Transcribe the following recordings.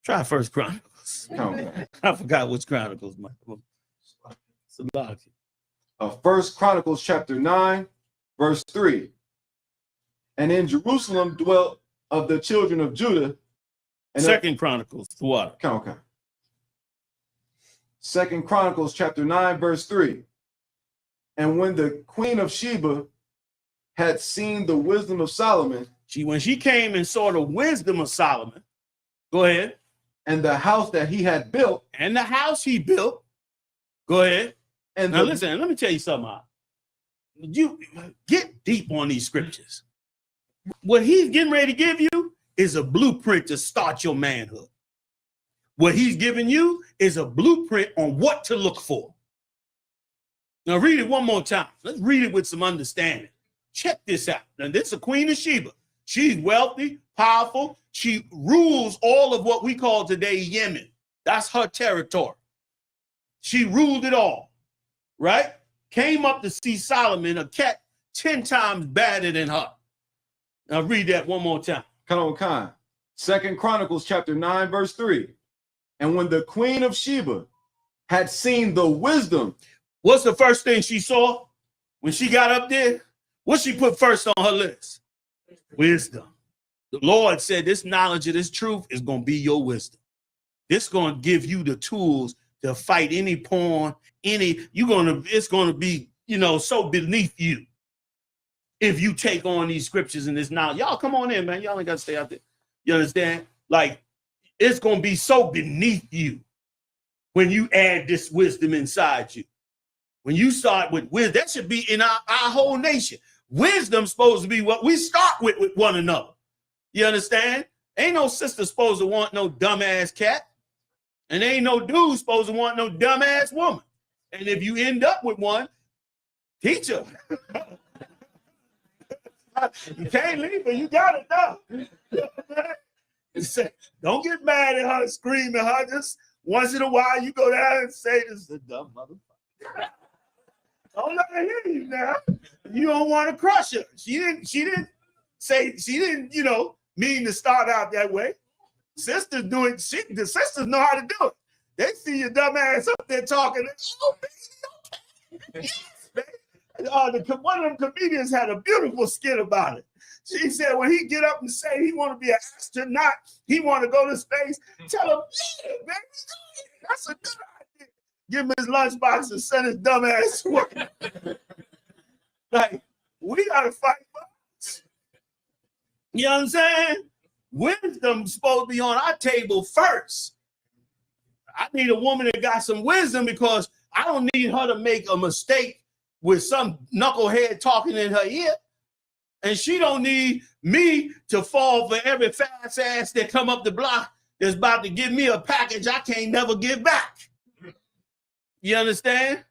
Try First Chronicles. Okay. I forgot which Chronicles. First Chronicles chapter 9, verse 3. And in Jerusalem dwelt of the children of Judah. And Second Chronicles, what? Okay. Second Chronicles chapter 9, verse 3. And when the queen of Sheba had seen the wisdom of Solomon, when she came and saw the wisdom of Solomon, go ahead. And the house that he had built. And the house he built. Go ahead. And now listen, let me tell you something. You get deep on these scriptures. What he's getting ready to give you is a blueprint to start your manhood. What he's giving you is a blueprint on what to look for. Now read it one more time. Let's read it with some understanding. Check this out. Now this is a Queen of Sheba. She's wealthy, powerful. She rules all of what we call today Yemen. That's her territory. She ruled it all, right? Came up to see Solomon, a cat 10 times badder than her. Now read that one more time. Come on. Second Chronicles chapter 9, verse 3. And when the queen of Sheba had seen the wisdom. What's the first thing she saw when she got up there? What she put first on her list? Wisdom. The Lord said this knowledge of this truth is going to be your wisdom. This is going to give you the tools to fight any porn, it's going to be, so beneath you. If you take on these scriptures and this knowledge, y'all come on in, man. Y'all ain't got to stay out there. You understand? Like, it's going to be so beneath you when you add this wisdom inside you. When you start with wisdom, that should be in our whole nation. Wisdom's supposed to be what we start with one another. You understand? Ain't no sister supposed to want no dumbass cat. And ain't no dude supposed to want no dumbass woman. And if you end up with one, teach her. You can't leave her. You got it now. Don't get mad at her, scream at her. Just once in a while, you go down and say, "This is a dumb motherfucker." Don't let her hear you now. You don't want to crush her. She didn't mean to start out that way. Sisters do it. The sisters know how to do it. They see your dumb ass up there talking. Oh, baby, okay. Yes, baby. One of them comedians had a beautiful skit about it. She said when he get up and say he want to be an astronaut, he want to go to space, tell him, yeah, baby, that's a good idea. Give him his lunchbox and send his dumb ass to work. Like, we got to fight for us. You know what I'm saying? Wisdom's supposed to be on our table first. I need a woman that got some wisdom because I don't need her to make a mistake with some knucklehead talking in her ear. And she don't need me to fall for every fast ass that come up the block that's about to give me a package I can't never give back. You understand?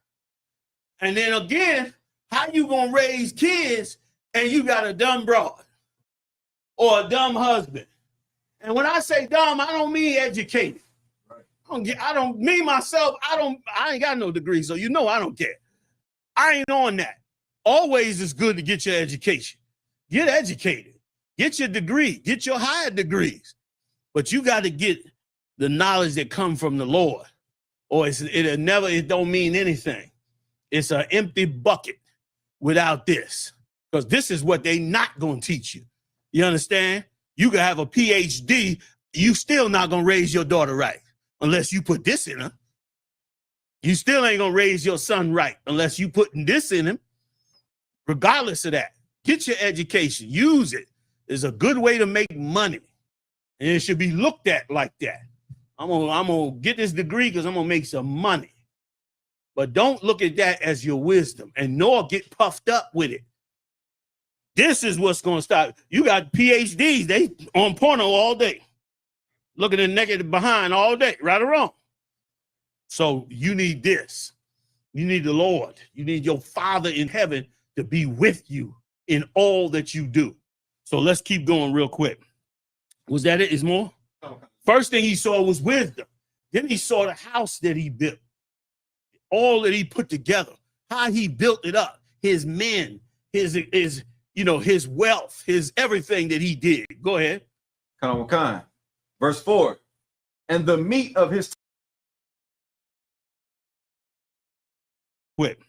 And then again, how you gonna raise kids and you got a dumb broad or a dumb husband? And when I say dumb, I don't mean educated. I ain't got no degree, so I don't care. I ain't on that. Always is good to get your education. Get educated. Get your degree. Get your higher degrees. But you got to get the knowledge that come from the Lord. Or it don't mean anything. It's an empty bucket without this. Because this is what they not going to teach you. You understand? You can have a PhD, you still not going to raise your daughter right unless you put this in her. You still ain't going to raise your son right unless you putting this in him. Regardless of that, get your education. Use it. It's a good way to make money. And it should be looked at like that. I'm gonna get this degree because I'm going to make some money. But don't look at that as your wisdom and nor get puffed up with it. This is what's going to stop. You got PhDs, they on porno all day. Looking at naked behind all day, right or wrong. So you need this. You need the Lord. You need your Father in heaven to be with you in all that you do. So let's keep going real quick. Was that it? Is more? Okay. First thing he saw was wisdom. Then he saw the house that he built. All that he put together. How he built it up. His men, his wealth, his everything that he did. Go ahead. Verse 4. and the meat of his Quick.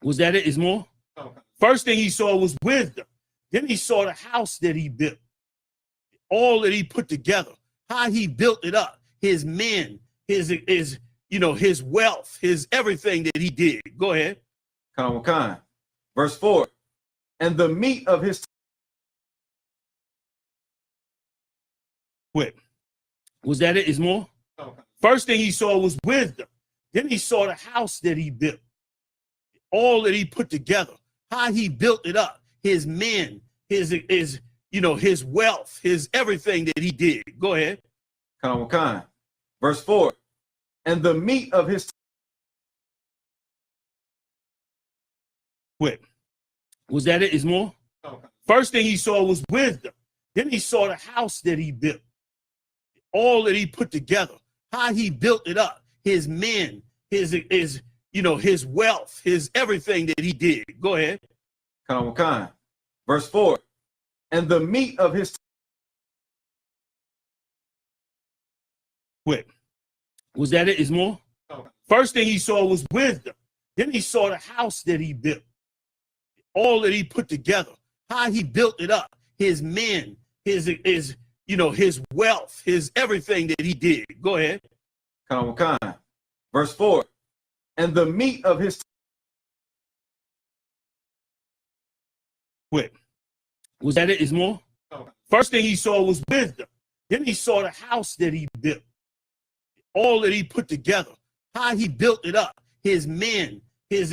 Was that it? Is more? Okay. First thing he saw was wisdom. Then he saw the house that he built. All that he put together. How he built it up. His men, his wealth, his everything that he did. Go ahead. Kind. Verse 4. And the meat of his Quick. Was that it? Is more? Okay. First thing he saw was wisdom. Then he saw the house that he built. All that he put together. How he built it up. His men, his wealth, his everything that he did. Go ahead. Kind. Verse 4. And the meat of his Quick. Was that it? Is more? Okay. First thing he saw was wisdom. Then he saw the house that he built. All that he put together. How he built it up. His men, his wealth, his everything that he did. Go ahead. Kind. Verse 4. And the meat of his Quick. Was that it? Is more? Okay. First thing he saw was wisdom. Then he saw the house that he built. All that he put together. How he built it up. His men, his wealth, his everything that he did. Go ahead. Kind. Verse 4. And the meat of his Quick. Was that it? Is more? Okay. First thing he saw was wisdom. Then he saw the house that he built. All that he put together. How he built it up. His men, his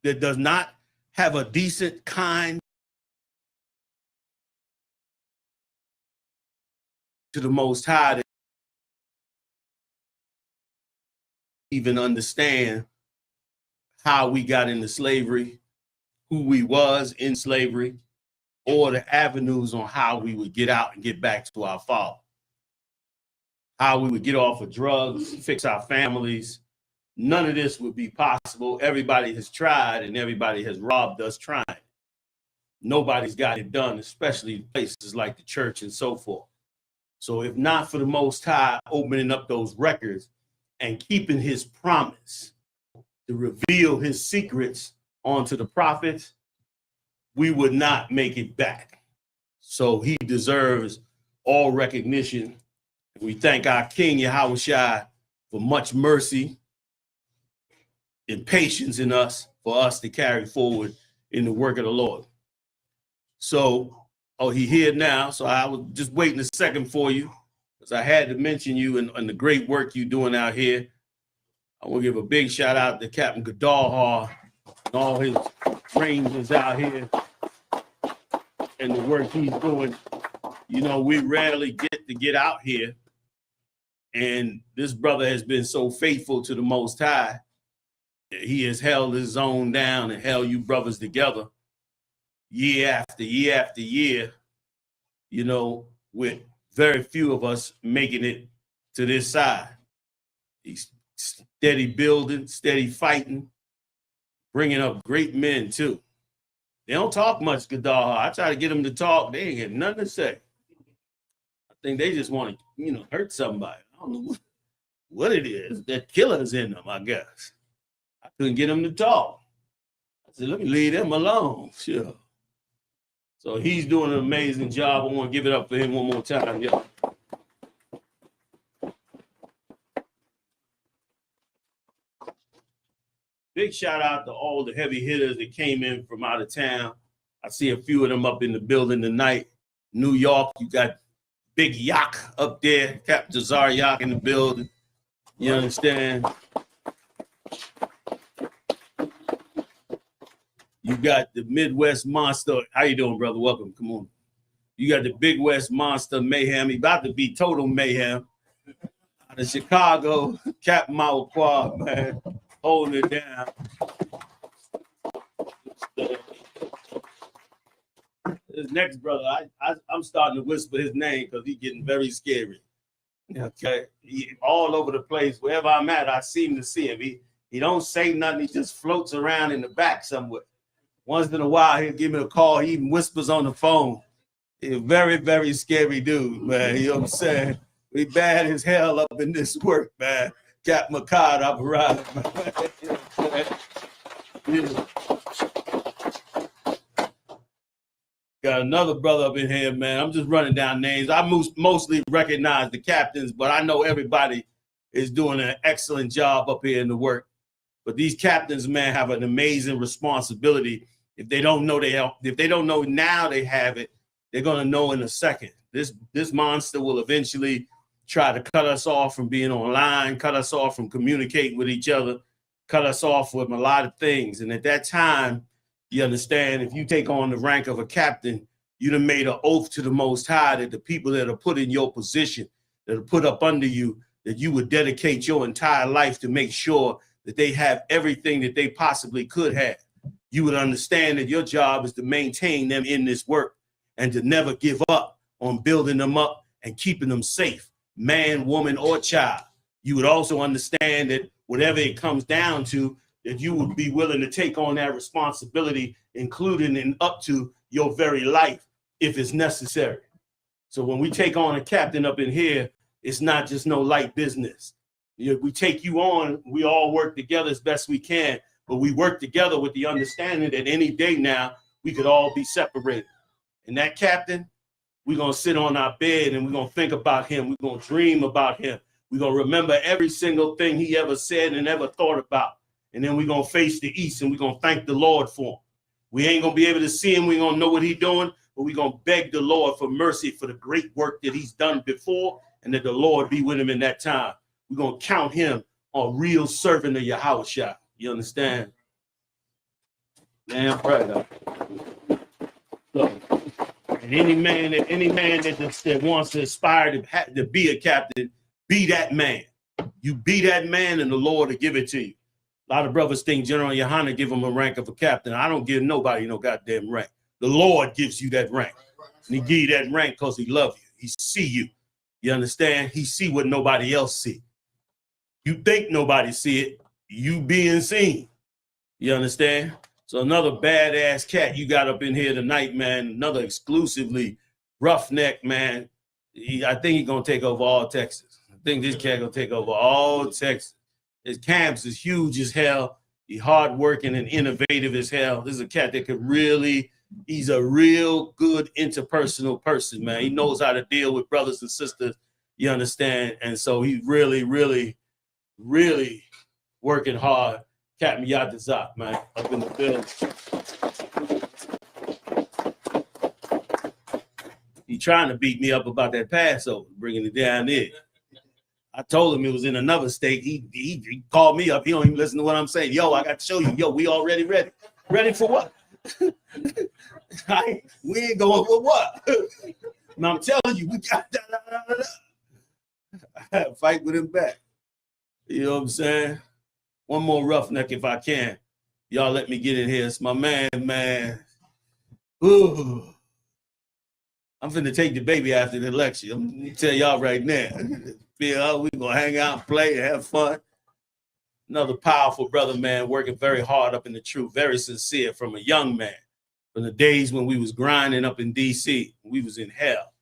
that does not have a decent, kind to the Most High to even understand how we got into slavery, who we was in slavery, or the avenues on how we would get out and get back to our Father. How we would get off of drugs, fix our families. None of this would be possible. Everybody has tried and everybody has robbed us trying. Nobody's got it done, especially places like the church and so forth. So if not for the Most High opening up those records and keeping his promise to reveal his secrets onto the prophets, we would not make it back. So he deserves all recognition. We thank our King Yahushua for much mercy and patience in us for us to carry forward in the work of the Lord. So, he here now. So I was just waiting a second for you because I had to mention you and the great work you're doing out here. I want to give a big shout out to Captain Gadalhar and all his rangers out here and the work he's doing. You know, we rarely get out here. And this brother has been so faithful to the Most High. He has held his own down and held you brothers together year after year after year, you know, with very few of us making it to this side. He's steady building, steady fighting, bringing up great men too. They don't talk much, Gadar. I try to get them to talk. They ain't got nothing to say. I think they just want to, hurt somebody. I don't know what it is. That killer's in them, I guess. I couldn't get them to talk. I said, let me leave them alone. Sure. So he's doing an amazing job. I want to give it up for him one more time. Yeah. Big shout out to all the heavy hitters that came in from out of town. I see a few of them up in the building tonight. New York, you got Big Yak up there, Captain Jazar Yak in the building. You understand? You got the Midwest Monster. How you doing, brother? Welcome. Come on. You got the Big West Monster Mayhem. He about to be total mayhem. Out of Chicago, Captain Mauquad, man, holding it down. His next brother, I'm starting to whisper his name because he's getting very scary. Okay, all over the place. Wherever I'm at, I seem to see him. He don't say nothing. He just floats around in the back somewhere. Once in a while, he'll give me a call. He even whispers on the phone. He's a very, very scary dude, man. You know what I'm saying? We bad as hell up in this work, man. Cap McCard up around. Yeah. Got another brother up in here, man. I'm just running down names. I mostly recognize the captains, but I know everybody is doing an excellent job up here in the work. But these captains, man, have an amazing responsibility. If they don't know if they don't know now they have it, they're gonna know in a second. This monster will eventually try to cut us off from being online, cut us off from communicating with each other, cut us off with a lot of things. And at that time, you understand, if you take on the rank of a captain, you done made an oath to the Most High that the people that are put in your position, that are put up under you, that you would dedicate your entire life to make sure that they have everything that they possibly could have. You would understand that your job is to maintain them in this work and to never give up on building them up and keeping them safe, man, woman, or child. You would also understand that whatever it comes down to, that you would be willing to take on that responsibility, including and up to your very life, if it's necessary. So when we take on a captain up in here, it's not just no light business. We take you on, we all work together as best we can, but we work together with the understanding that any day now, we could all be separated. And that captain, we're gonna sit on our bed and we're gonna think about him. We're gonna dream about him. We're gonna remember every single thing he ever said and ever thought about. And then we're gonna face the east and we're gonna thank the Lord for him. We ain't gonna be able to see him, we gonna know what he's doing, but we're gonna beg the Lord for mercy for the great work that he's done before, and that the Lord be with him in that time. We're gonna count him a real servant of Yahushua. You understand? Damn right. So, and any man that wants to aspire to be a captain, be that man. You be that man, and the Lord will give it to you. A lot of brothers think General Yahanna give him a rank of a captain. I don't give nobody no goddamn rank. The Lord gives you that rank. And he give you that rank because he loves you. He see you. You understand? He see what nobody else see. You think nobody see it, you being seen. You understand? So another badass cat you got up in here tonight, man. Another exclusively roughneck, man. I think he's going to take over all Texas. I think this cat going to take over all Texas. His camps is huge as hell. He's hardworking and innovative as hell. This is a cat that could really, he's a real good interpersonal person, man. He knows how to deal with brothers and sisters, you understand? And so he's really, really, really working hard. Captain Yadazak, man, up in the building. He trying to beat me up about that Passover, bringing it down there. I told him it was in another state. He called me up. He don't even listen to what I'm saying. Yo, I got to show you. Yo, we already ready. Ready for what? We ain't going for what? And I'm telling you, we got I had to fight with him back. You know what I'm saying? One more roughneck if I can. Y'all let me get in here. It's my man. Ooh. I'm finna take the baby after the lecture. I'm gonna tell y'all right now. We're gonna hang out and play and have fun. Another powerful brother, man, working very hard up in the truth, very sincere from a young man. From the days when we was grinding up in DC, we was in hell.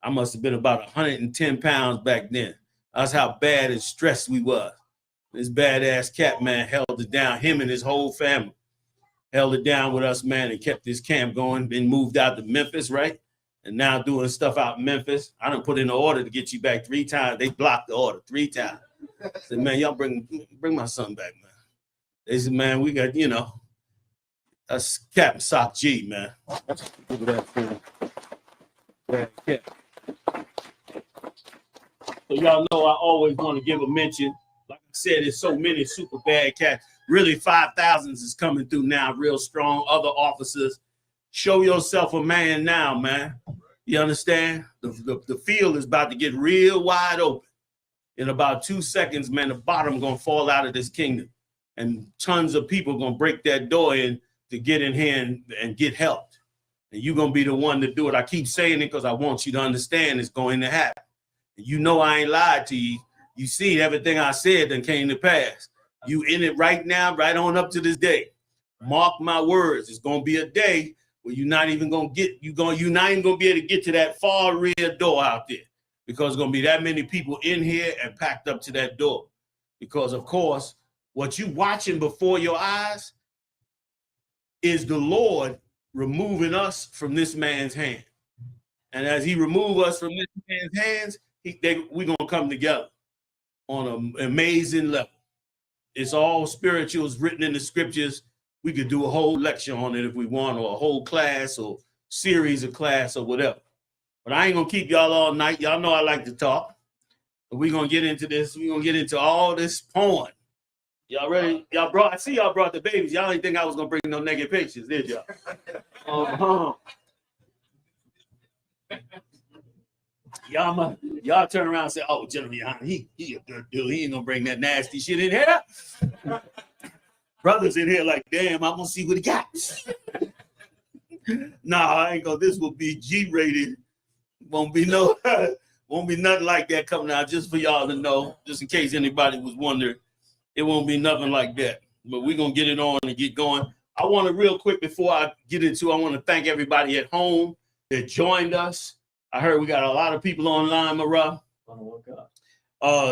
I must have been about 110 pounds back then. That's how bad and stressed we was. This badass cat, man, held it down. Him and his whole family held it down with us, man, and kept this camp going. Been moved out to Memphis, right? And now doing stuff out in Memphis. I done put in an order to get you back 3 times. They blocked the order 3 times. I said, man, y'all bring my son back, man. They said, man, we got, you know, that's Captain Sock G, man. Look at that. Yeah. So y'all know I always want to give a mention. Like I said, there's so many super bad cats. Really, 5,000s is coming through now, real strong. Other officers, show yourself a man now, man. You understand? The field is about to get real wide open. In about 2 seconds, man, the bottom gonna fall out of this kingdom. And tons of people gonna break that door in to get in here and get helped. And you're gonna be the one to do it. I keep saying it because I want you to understand it's going to happen. And you know I ain't lied to you. You see everything I said that came to pass. You in it right now, right on up to this day. Mark my words. It's gonna be a day where you're not even gonna get, you're not even gonna be able to get to that far rear door out there. Because there's gonna be that many people in here and packed up to that door. Because of course, what you watching before your eyes is the Lord removing us from this man's hand. And as he remove us from this man's hands, we're gonna come together on an amazing level. It's all spiritual, it's written in the scriptures. We could do a whole lecture on it if we want, or a whole class or series of class or whatever. But I ain't gonna keep y'all all night. Y'all know I like to talk. But we're gonna get into this. We're gonna get into all this porn. Y'all ready? I see y'all brought the babies. Y'all didn't think I was gonna bring no naked pictures, did y'all? Y'all turn around and say, "Oh, General Yahanna, he a good dude. He ain't gonna bring that nasty shit in here." Brothers in here like, damn, I'm gonna see what he got. Nah, I ain't gonna. This will be G-rated. Won't be nothing like that coming out. Just for y'all to know, just in case anybody was wondering, it won't be nothing like that. But we're gonna get it on and get going. I want to real quick before I get into, I want to thank everybody at home that joined us. I heard we got a lot of people online, Marah.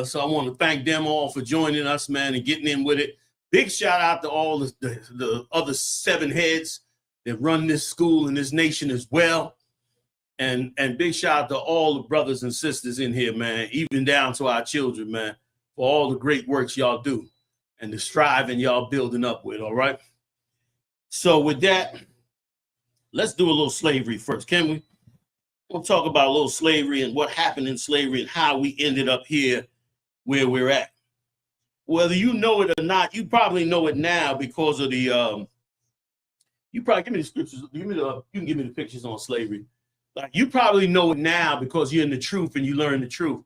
So I want to thank them all for joining us, man, and getting in with it. Big shout out to all the other 7 heads that run this school and this nation as well. And big shout out to all the brothers and sisters in here, man, even down to our children, man, for all the great works y'all do and the striving y'all building up with, all right? So with that, let's do a little slavery first, can we? We'll talk about a little slavery and what happened in slavery and how we ended up here where we're at. Whether you know it or not, you probably know it now because of the, you probably, give me the scriptures, you can give me the pictures on slavery. Like, you probably know it now because you're in the truth and you learn the truth.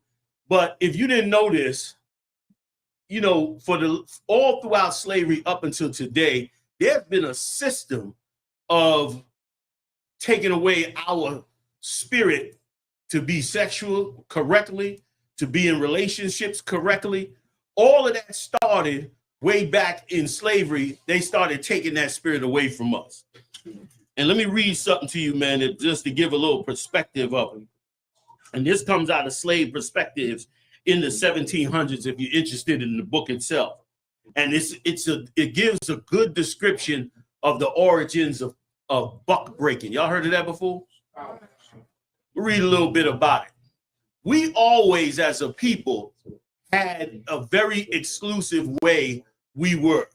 But if you didn't know this, you know, all throughout slavery up until today, there's been a system of taking away our spirit to be sexual correctly, to be in relationships correctly. All of that started way back in slavery. They started taking that spirit away from us. And let me read something to you, man, just to give a little perspective of it. And this comes out of slave perspectives in the 1700s, if you're interested in the book itself. And it gives a good description of the origins of buck breaking. Y'all heard of that before? We'll read a little bit about it. We always, as a people, had a very exclusive way we were,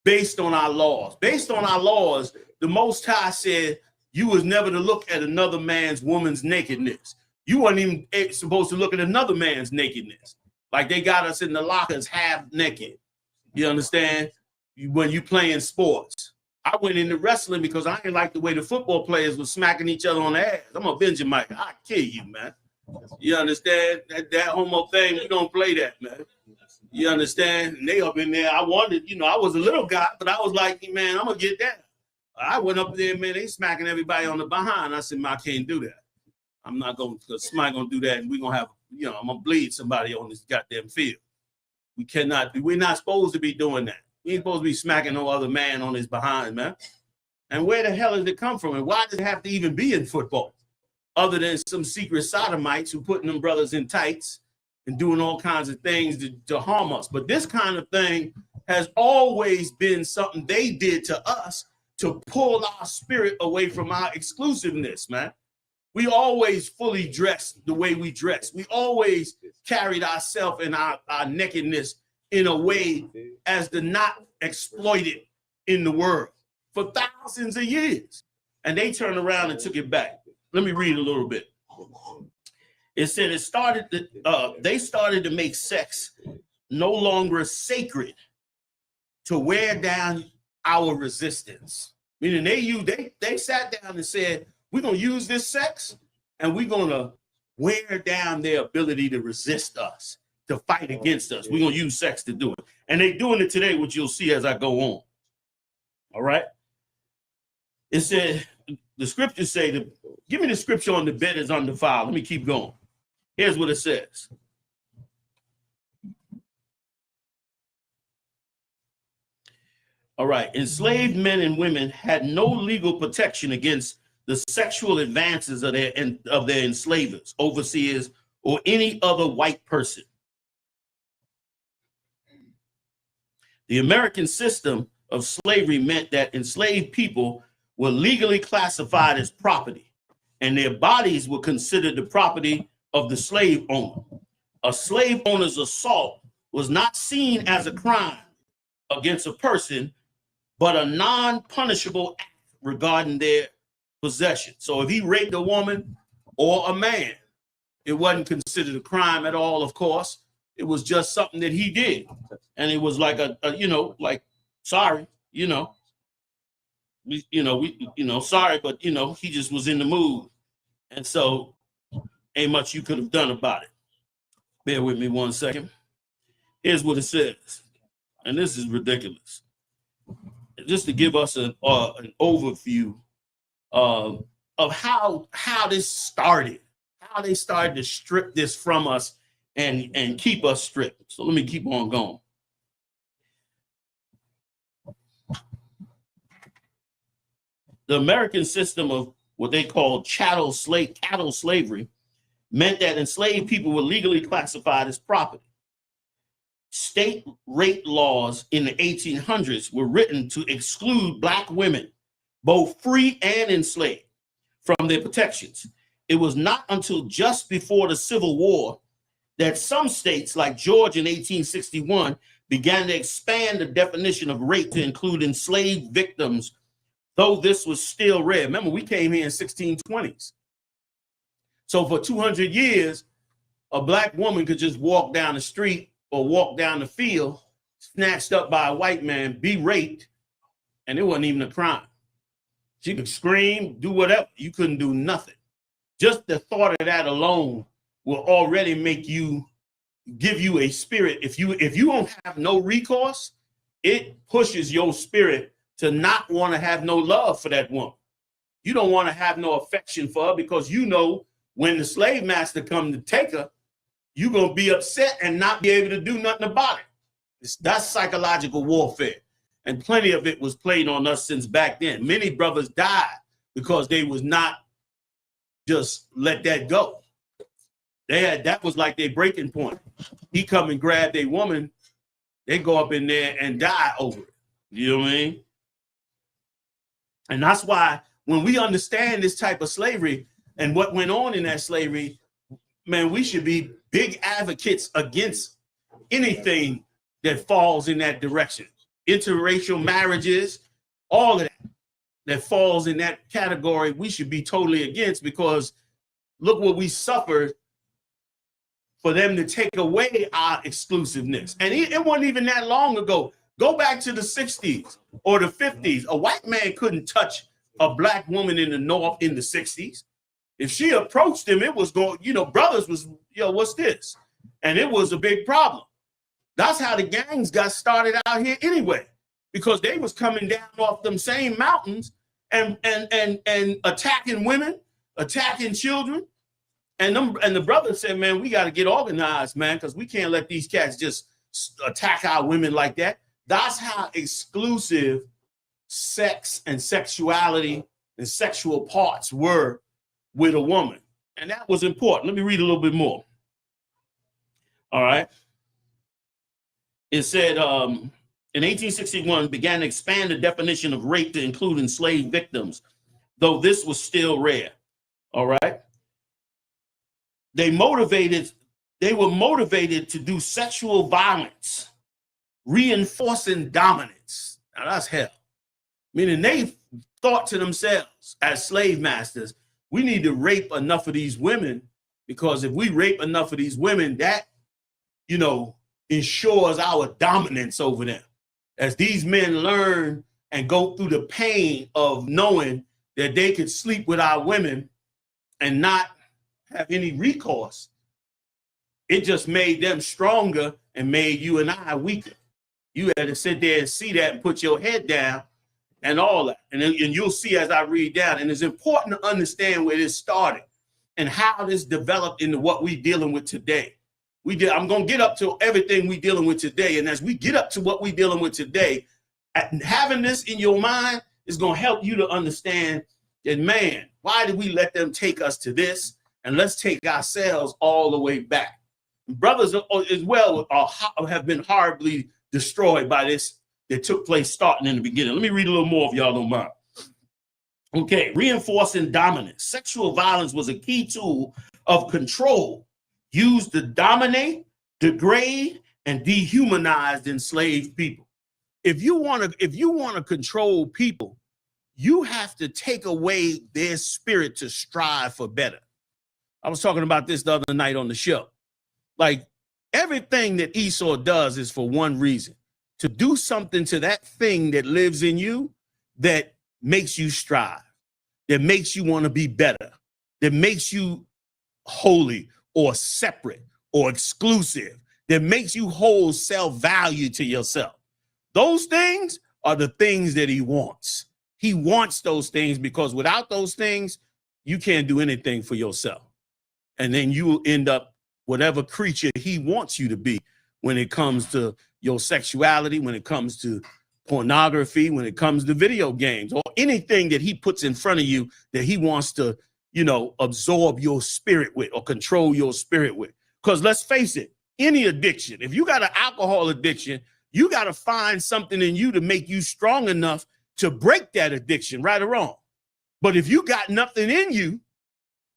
based on our laws. Based on our laws, the Most High said you was never to look at another woman's nakedness. You weren't even supposed to look at another man's nakedness. Like, they got us in the lockers half naked. You understand? When you playing sports. I went into wrestling because I didn't like the way the football players were smacking each other on the ass. I'm a Benjamin. I'll kill you, man. You understand? That homo thing, we don't play that, man. You understand? And they up in there. I wanted, you know, I was a little guy, but I was like, man, I'm going to get that. I went up there, man, they smacking everybody on the behind. I said, man, I can't do that. I'm not going to, because somebody going to do that, and we're going to have, you know, I'm going to bleed somebody on this goddamn field. We're not supposed to be doing that. We ain't supposed to be smacking no other man on his behind, man. And where the hell did it come from? And why does it have to even be in football? Other than some secret sodomites who putting them brothers in tights and doing all kinds of things to harm us. But this kind of thing has always been something they did to us to pull our spirit away from our exclusiveness, man. We always fully dressed the way we dress. We always carried ourselves and our nakedness in a way as to not exploit it in the world for thousands of years. And they turned around and took it back. Let me read a little bit. It said they started to make sex no longer sacred to wear down our resistance. Meaning they sat down and said, we're going to use this sex and we're going to wear down their ability to resist us, to fight against us. We're going to use sex to do it. And they're doing it today, which you'll see as I go on. All right. It said, the scriptures say, give me the scripture on the bed is undefiled. Let me keep going. Here's what it says. All right. Enslaved men and women had no legal protection against the sexual advances of their enslavers, overseers, or any other white person. The American system of slavery meant that enslaved people were legally classified as property, and their bodies were considered the property of the slave owner. A slave owner's assault was not seen as a crime against a person, but a non-punishable act regarding their possession. So if he raped a woman or a man, it wasn't considered a crime at all, of course. It was just something that he did. And it was like sorry, sorry, but he just was in the mood. And so ain't much you could have done about it. Bear with me 1 second. Here's what it says. And this is ridiculous. Just to give us an overview of how this started, how they started to strip this from us and keep us stripped. So let me keep on going. The American system of what they call chattel slavery meant that enslaved people were legally classified as property. State rape laws in the 1800s were written to exclude Black women, both free and enslaved, from their protections. It was not until just before the Civil War that some states, like Georgia in 1861, began to expand the definition of rape to include enslaved victims, though this was still rare. Remember, we came here in 1620s. So for 200 years, a Black woman could just walk down the street or walk down the field, snatched up by a white man, be raped, and it wasn't even a crime. She could scream, do whatever. You couldn't do nothing. Just the thought of that alone will already make you, give you a spirit. If you don't have no recourse, it pushes your spirit to not want to have no love for that woman. You don't want to have no affection for her because when the slave master come to take her, you're going to be upset and not be able to do nothing about it. That's psychological warfare. And plenty of it was played on us since back then. Many brothers died because they was not just let that go. That was like their breaking point. He come and grab a woman, they go up in there and die over it. You know what I mean? And that's why when we understand this type of slavery and what went on in that slavery, man, we should be big advocates against anything that falls in that direction. Interracial marriages, all of that falls in that category, we should be totally against, because look what we suffered for them to take away our exclusiveness. And it wasn't even that long ago. Go back to the 60s or the 50s. A white man couldn't touch a Black woman in the North in the 60s. If she approached him, it was going, brothers was, what's this? And it was a big problem. That's how the gangs got started out here anyway, because they was coming down off them same mountains and attacking women, attacking children. And the brothers said, man, we got to get organized, man, because we can't let these cats just attack our women like that. That's how exclusive sex and sexuality and sexual parts were with a woman. And that was important. Let me read a little bit more. All right. It said, in 1861, began to expand the definition of rape to include enslaved victims, though this was still rare. All right. They were motivated to do sexual violence, reinforcing dominance. Now that's hell. Meaning they thought to themselves as slave masters, we need to rape enough of these women, because if we rape enough of these women, that, ensures our dominance over them. As these men learn and go through the pain of knowing that they could sleep with our women and not have any recourse. It just made them stronger and made you and I weaker. You had to sit there and see that and put your head down and all that. And you'll see as I read down. And it's important to understand where this started and how this developed into what we're dealing with today. I'm going to get up to everything we're dealing with today. And as we get up to what we're dealing with today, having this in your mind is going to help you to understand that, man, why did we let them take us to this? And let's take ourselves all the way back. Brothers as well have been horribly destroyed by this that took place starting in the beginning. Let me read a little more if y'all don't mind. Okay, reinforcing dominance. Sexual violence was a key tool of control used to dominate, degrade, and dehumanize enslaved people. If you want to control people, you have to take away their spirit to strive for better. I was talking about this the other night on the show. Like, everything that Esau does is for one reason: to do something to that thing that lives in you that makes you strive, that makes you want to be better, that makes you holy or separate or exclusive, that makes you hold self-value to yourself. Those things are the things that he wants. He wants those things because without those things, you can't do anything for yourself. And then you will end up whatever creature he wants you to be when it comes to your sexuality, when it comes to pornography, when it comes to video games, or anything that he puts in front of you that he wants to, absorb your spirit with or control your spirit with. Because let's face it, any addiction, if you got an alcohol addiction, you got to find something in you to make you strong enough to break that addiction, right or wrong. But if you got nothing in you,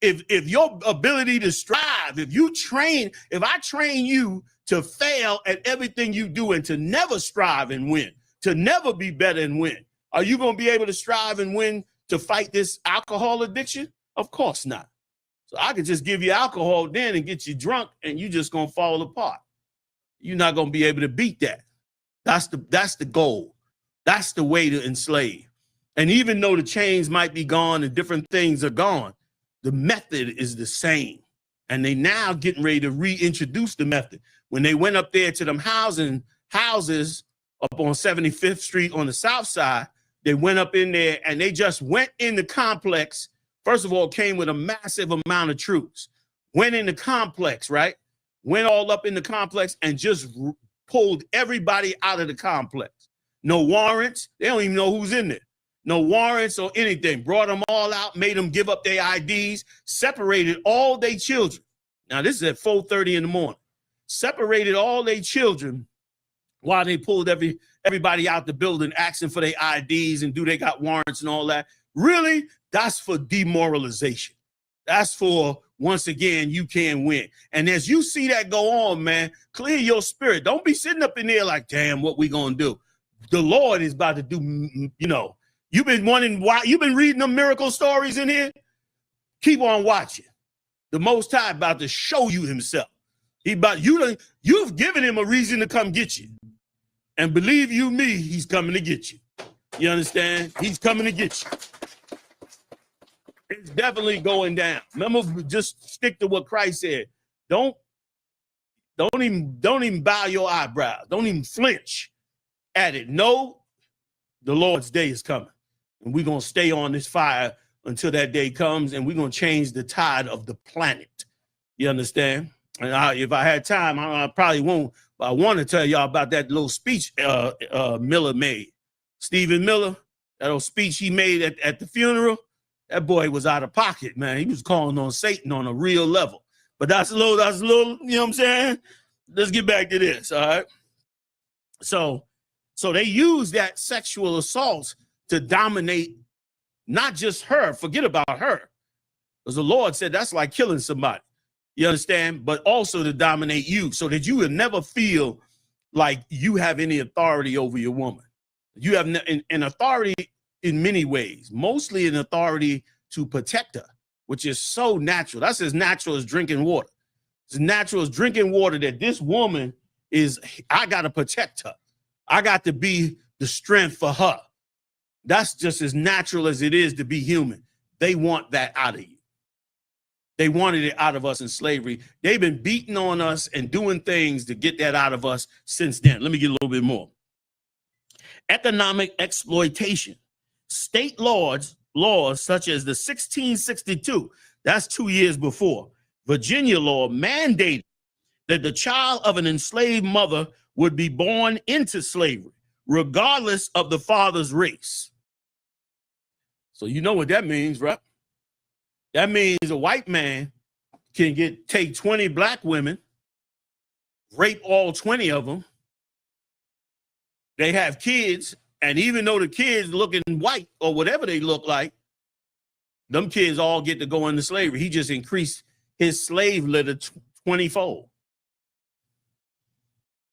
if your ability to strive, if I train you to fail at everything you do and to never strive and win, to never be better and win, are you going to be able to strive and win to fight this alcohol addiction? Of course not. So I could just give you alcohol then and get you drunk and you just going to fall apart. You're not going to be able to beat that. That's the goal. That's the way to enslave. And even though the chains might be gone and different things are gone, the method is the same. And they now getting ready to reintroduce the method. When they went up there to them houses up on 75th Street on the south side, they went up in there and they just went in the complex. First of all, came with a massive amount of troops. Went in the complex, right? Went all up in the complex and just pulled everybody out of the complex. No warrants. They don't even know who's in there. No warrants or anything. Brought them all out, made them give up their IDs, separated all their children. Now, this is at 4:30 in the morning. Separated all their children while they pulled everybody out the building, asking for their IDs and do they got warrants and all that. Really, that's for demoralization. That's for, once again, you can't win. And as you see that go on, man, clear your spirit. Don't be sitting up in there like, damn, what we gonna do? The Lord is about to do, you've been wondering why, you've been reading the miracle stories in here. Keep on watching. The Most High about to show you himself. You've given him a reason to come get you. And believe you me, he's coming to get you. You understand? He's coming to get you. It's definitely going down. Remember, just stick to what Christ said. Don't even bow your eyebrows. Don't even flinch at it. No, the Lord's day is coming. And we're going to stay on this fire until that day comes, and we're going to change the tide of the planet. You understand? And if I had time, I probably won't, but I want to tell y'all about that little speech Miller made. Stephen Miller, that little speech he made at the funeral. That boy was out of pocket, man. He was calling on Satan on a real level. But that's a little, you know what I'm saying? Let's get back to this, all right? So they use that sexual assault to dominate not just her, forget about her. Because the Lord said that's like killing somebody. You understand? But also to dominate you so that you will never feel like you have any authority over your woman. You have an authority in many ways, mostly an authority to protect her, which is so natural. That's as natural as drinking water. It's natural as drinking water that this woman is, I got to protect her. I got to be the strength for her. That's just as natural as it is to be human. They want that out of you. They wanted it out of us in slavery. They've been beating on us and doing things to get that out of us since then. Let me get a little bit more. Economic exploitation. State laws such as the 1662, that's 2 years before, Virginia law mandated that the child of an enslaved mother would be born into slavery, regardless of the father's race. So you know what that means, right? That means a white man can take 20 black women, rape all 20 of them. They have kids, and even though the kids looking white or whatever they look like, them kids all get to go into slavery. He just increased his slave litter 20-fold.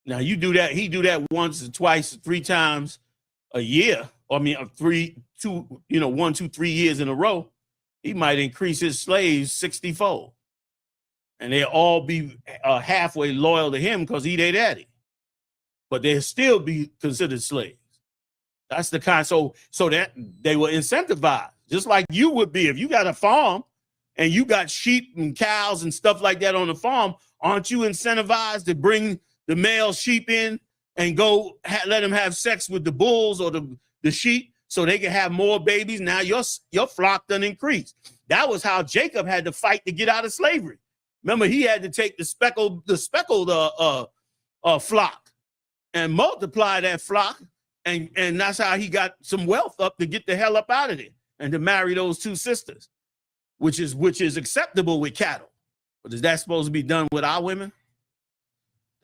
Now you do that, he do that once or twice, 3 times a year. I mean, 1, 2, 3 years in a row. He might increase his slaves 60-fold. And they'll all be halfway loyal to him because he their daddy. But they'll still be considered slaves. That's the kind, so that they were incentivized, just like you would be. If you got a farm and you got sheep and cows and stuff like that on the farm, aren't you incentivized to bring the male sheep in and go let them have sex with the bulls or the sheep so they can have more babies? Now your flock done increased. That was how Jacob had to fight to get out of slavery. Remember, he had to take the speckled flock and multiply that flock, and that's how he got some wealth up to get the hell up out of there and to marry those 2 sisters, which is acceptable with cattle. But is that supposed to be done with our women?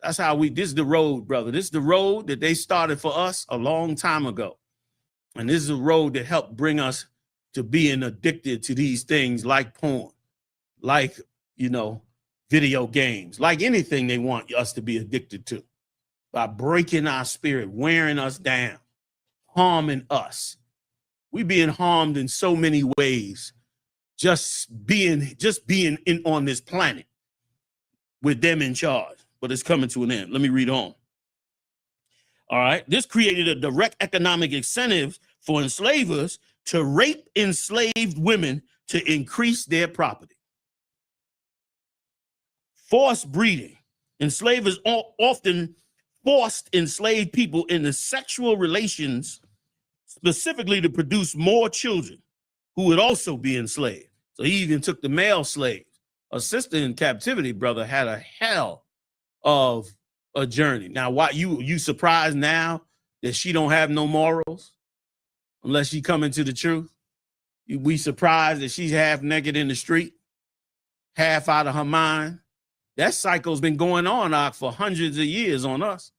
That's how this is the road, brother. This is the road that they started for us a long time ago. And this is a road that helped bring us to being addicted to these things like porn, like, video games, like anything they want us to be addicted to, by breaking our spirit, wearing us down, harming us. We being harmed in so many ways, just being in on this planet with them in charge. But it's coming to an end. Let me read on. All right. This created a direct economic incentive for enslavers to rape enslaved women to increase their property. Forced breeding. Enslavers often forced enslaved people into sexual relations, specifically to produce more children who would also be enslaved. So he even took the male slaves. A sister in captivity, brother, had a hell of a journey. Now, why you surprised now that she don't have no morals unless she come into the truth? We surprised that she's half naked in the street, half out of her mind. That cycle's been going on for hundreds of years on us.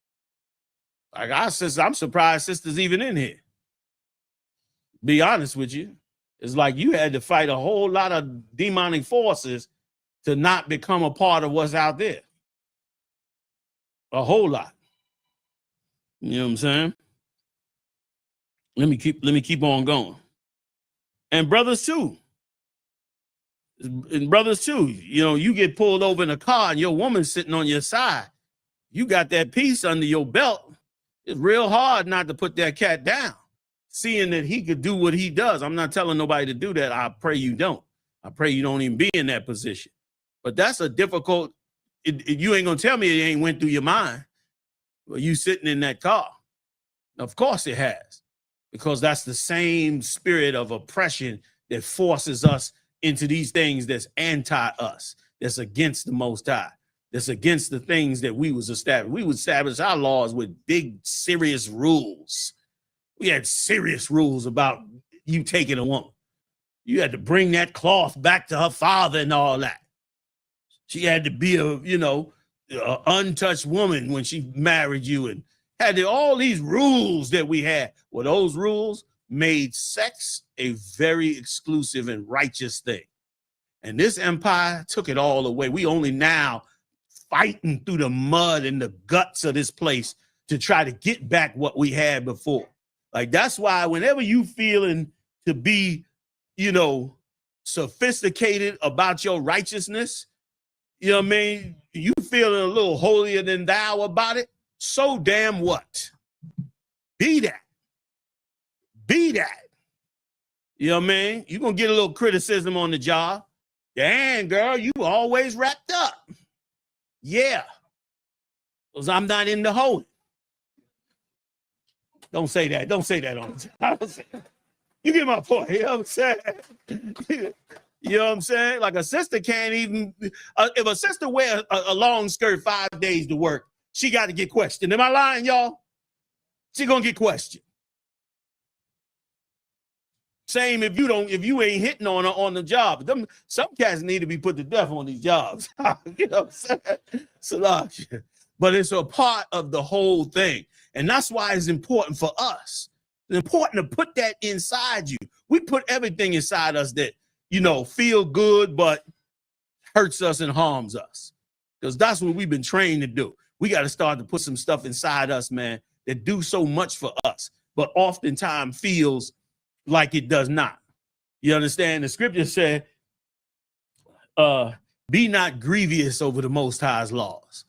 Like our sister, I'm surprised sister's even in here. Be honest with you. It's like you had to fight a whole lot of demonic forces to not become a part of what's out there. A whole lot. You know what I'm saying? Let me keep on going. And brothers too. You get pulled over in a car and your woman's sitting on your side. You got that piece under your belt. It's real hard not to put that cat down, seeing that he could do what he does. I'm not telling nobody to do that. I pray you don't. I pray you don't even be in that position. But that's a difficult. You ain't gonna tell me it ain't went through your mind. Well, you sitting in that car. Of course it has, because that's the same spirit of oppression that forces us into these things that's anti-us, that's against the Most High, that's against the things that we was established. We would establish our laws with big, serious rules. We had serious rules about you taking a woman. You had to bring that cloth back to her father and all that. She had to be a untouched woman when she married you, and had all these rules that we had. Well, those rules made sex a very exclusive and righteous thing. And this empire took it all away. We only now fighting through the mud and the guts of this place to try to get back what we had before. Like, that's why whenever you feeling to be, sophisticated about your righteousness, you know what I mean? You feeling a little holier than thou about it. So damn what? Be that. Be that. You know what I mean? You're going to get a little criticism on the job. Dang, girl, you always wrapped up. Yeah, because I'm not in the hole. Don't say that. Don't say that on the You get my point. You know what I'm saying? You know what I'm saying? Like a sister can't even, if a sister wears a long skirt 5 days to work, she got to get questioned. Am I lying, y'all? She gonna get questioned. Same if you ain't hitting on her on the job. Some cats need to be put to death on these jobs. You know what I'm saying? But it's a part of the whole thing. And that's why it's important for us. It's important to put that inside you. We put everything inside us that, you know, feel good, but hurts us and harms us. Because that's what we've been trained to do. We got to start to put some stuff inside us, man, that do so much for us, but oftentimes feels like it does not. You understand? The scripture said, be not grievous over the Most High's laws.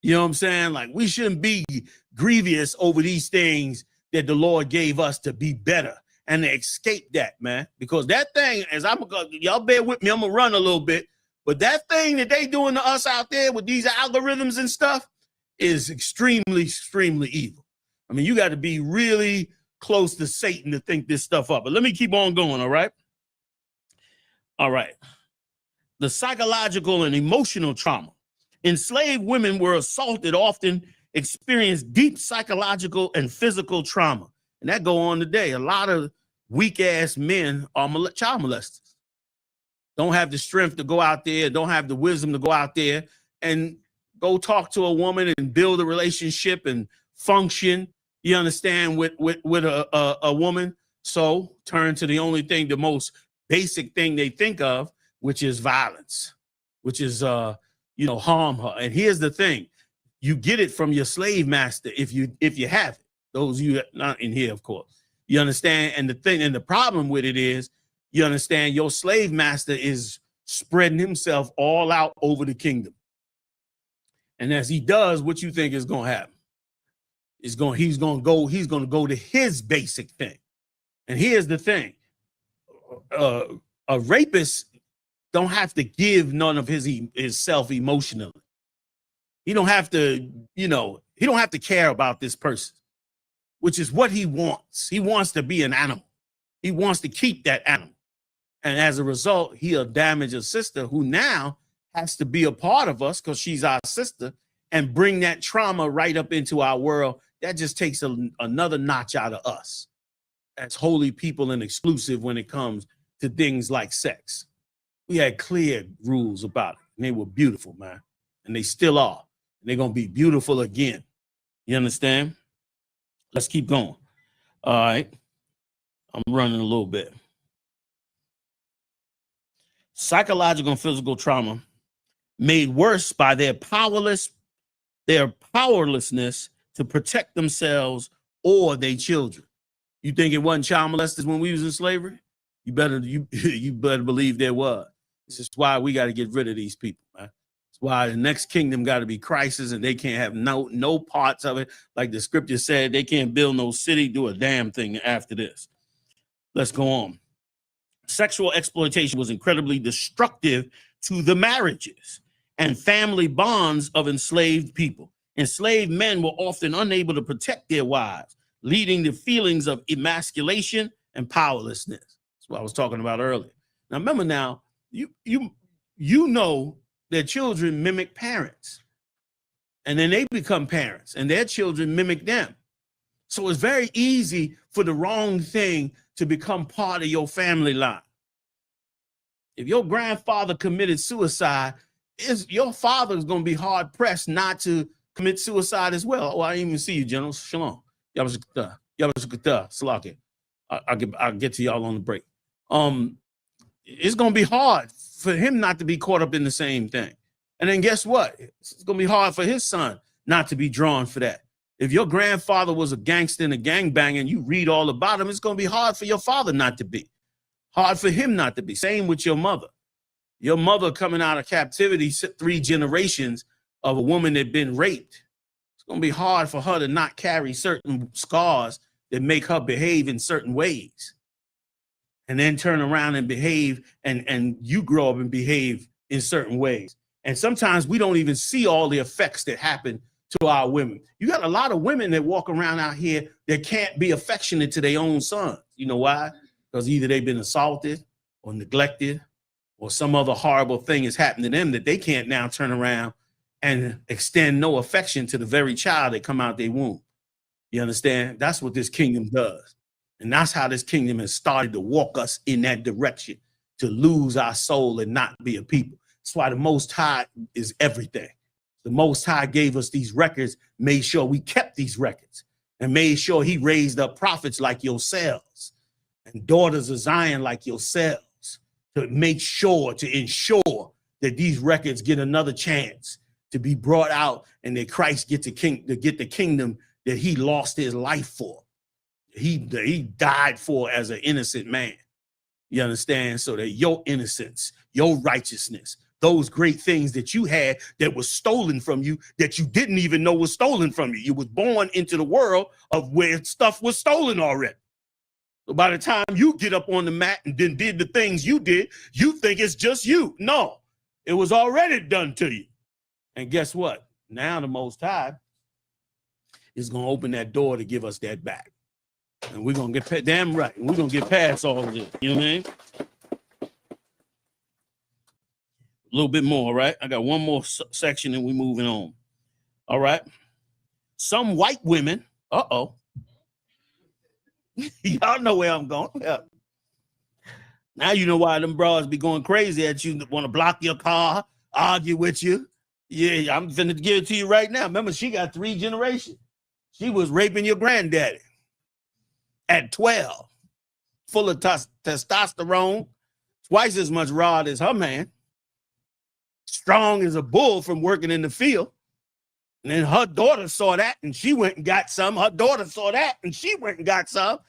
You know what I'm saying? Like, we shouldn't be grievous over these things that the Lord gave us to be better and to escape that, man. Because that thing, y'all bear with me, I'm gonna run a little bit, but that thing that they doing to us out there with these algorithms and stuff is extremely, extremely evil. I mean, you got to be really close to Satan to think this stuff up. But let me keep on going, all right? All right. The psychological and emotional trauma. Enslaved women were assaulted, often experienced deep psychological and physical trauma. And that go on today. A lot of weak-ass men are child molesters. Don't have the strength to go out there, don't have the wisdom to go out there and go talk to a woman and build a relationship and function, you understand, with a woman. So turn to the only thing, the most basic thing they think of, which is violence, which is, harm her. And here's the thing. You get it from your slave master if you have it. Those of you not in here, of course. You understand? And the problem with it is, you understand, your slave master is spreading himself all out over the kingdom. And as he does, what you think is going to happen? He's going to go to his basic thing. And here's the thing. A rapist don't have to give none of his self emotionally. He don't have to, he don't have to care about this person, which is what he wants. He wants to be an animal. He wants to keep that animal. And as a result, he'll damage a sister who now has to be a part of us because she's our sister and bring that trauma right up into our world. That just takes another notch out of us as holy people and exclusive when it comes to things like sex. We had clear rules about it, and they were beautiful, man. And they still are. And they're going to be beautiful again. You understand? Let's keep going. All right. I'm running a little bit. Psychological and physical trauma made worse by their powerlessness to protect themselves or their children. You think it wasn't child molesters when we was in slavery? You better believe there was. This is why we got to get rid of these people, man. It's why the next kingdom got to be Christ's, and they can't have no parts of it. Like the scripture said, they can't build no city, do a damn thing after this. Let's go on. Sexual exploitation was incredibly destructive to the marriages and family bonds of enslaved people. Enslaved men were often unable to protect their wives, leading to feelings of emasculation and powerlessness. That's what I was talking about earlier. Now, remember now, you know that children mimic parents, and then they become parents, and their children mimic them. So it's very easy for the wrong thing to become part of your family line. If your grandfather committed suicide, your father is going to be hard pressed not to commit suicide as well. Oh, I didn't even see you, General. Shalom. Y'all Salaki. I'll get to y'all on the break. It's going to be hard for him not to be caught up in the same thing. And then guess what? It's going to be hard for his son not to be drawn for that. If your grandfather was a gangster and a gangbanger and you read all about him, it's going to be hard for your father not to be. Hard for him not to be. Same with your mother. Your mother coming out of captivity, 3 generations of a woman that had been raped. It's going to be hard for her to not carry certain scars that make her behave in certain ways. and then turn around and behave, and you grow up and behave in certain ways. And sometimes we don't even see all the effects that happen to our women. You got a lot of women that walk around out here that can't be affectionate to their own sons. You know why? Because either they've been assaulted or neglected, or some other horrible thing has happened to them that they can't now turn around and extend no affection to the very child that come out their womb. You understand? That's what this kingdom does. And that's how this kingdom has started to walk us in that direction, to lose our soul and not be a people. That's why the Most High is everything. The Most High gave us these records, made sure we kept these records, and made sure he raised up prophets like yourselves and daughters of Zion like yourselves to make sure, to ensure that these records get another chance to be brought out and that Christ get to get the kingdom that he lost his life for. He died for as an innocent man. You understand? So that your innocence, your righteousness, those great things that you had that was stolen from you, that you didn't even know was stolen from you. You was born into the world of where stuff was stolen already. So by the time you get up on the mat and then did the things you did, you think it's just you. No, it was already done to you. And guess what? Now the Most High is going to open that door to give us that back. And we're going to get, damn right, we're going to get past all of this. You know what I mean? A little bit more, right? I got one more section and we're moving on. All right. Some white women, y'all know where I'm going. Yeah. Now you know why them bras be going crazy at you, want to block your car, argue with you. Yeah, I'm finna give it to you right now. Remember, she got 3 generations. She was raping your granddaddy at 12, full of testosterone, twice as much rod as her man, strong as a bull from working in the field. And then her daughter saw that and she went and got some. Her daughter saw that and she went and got some.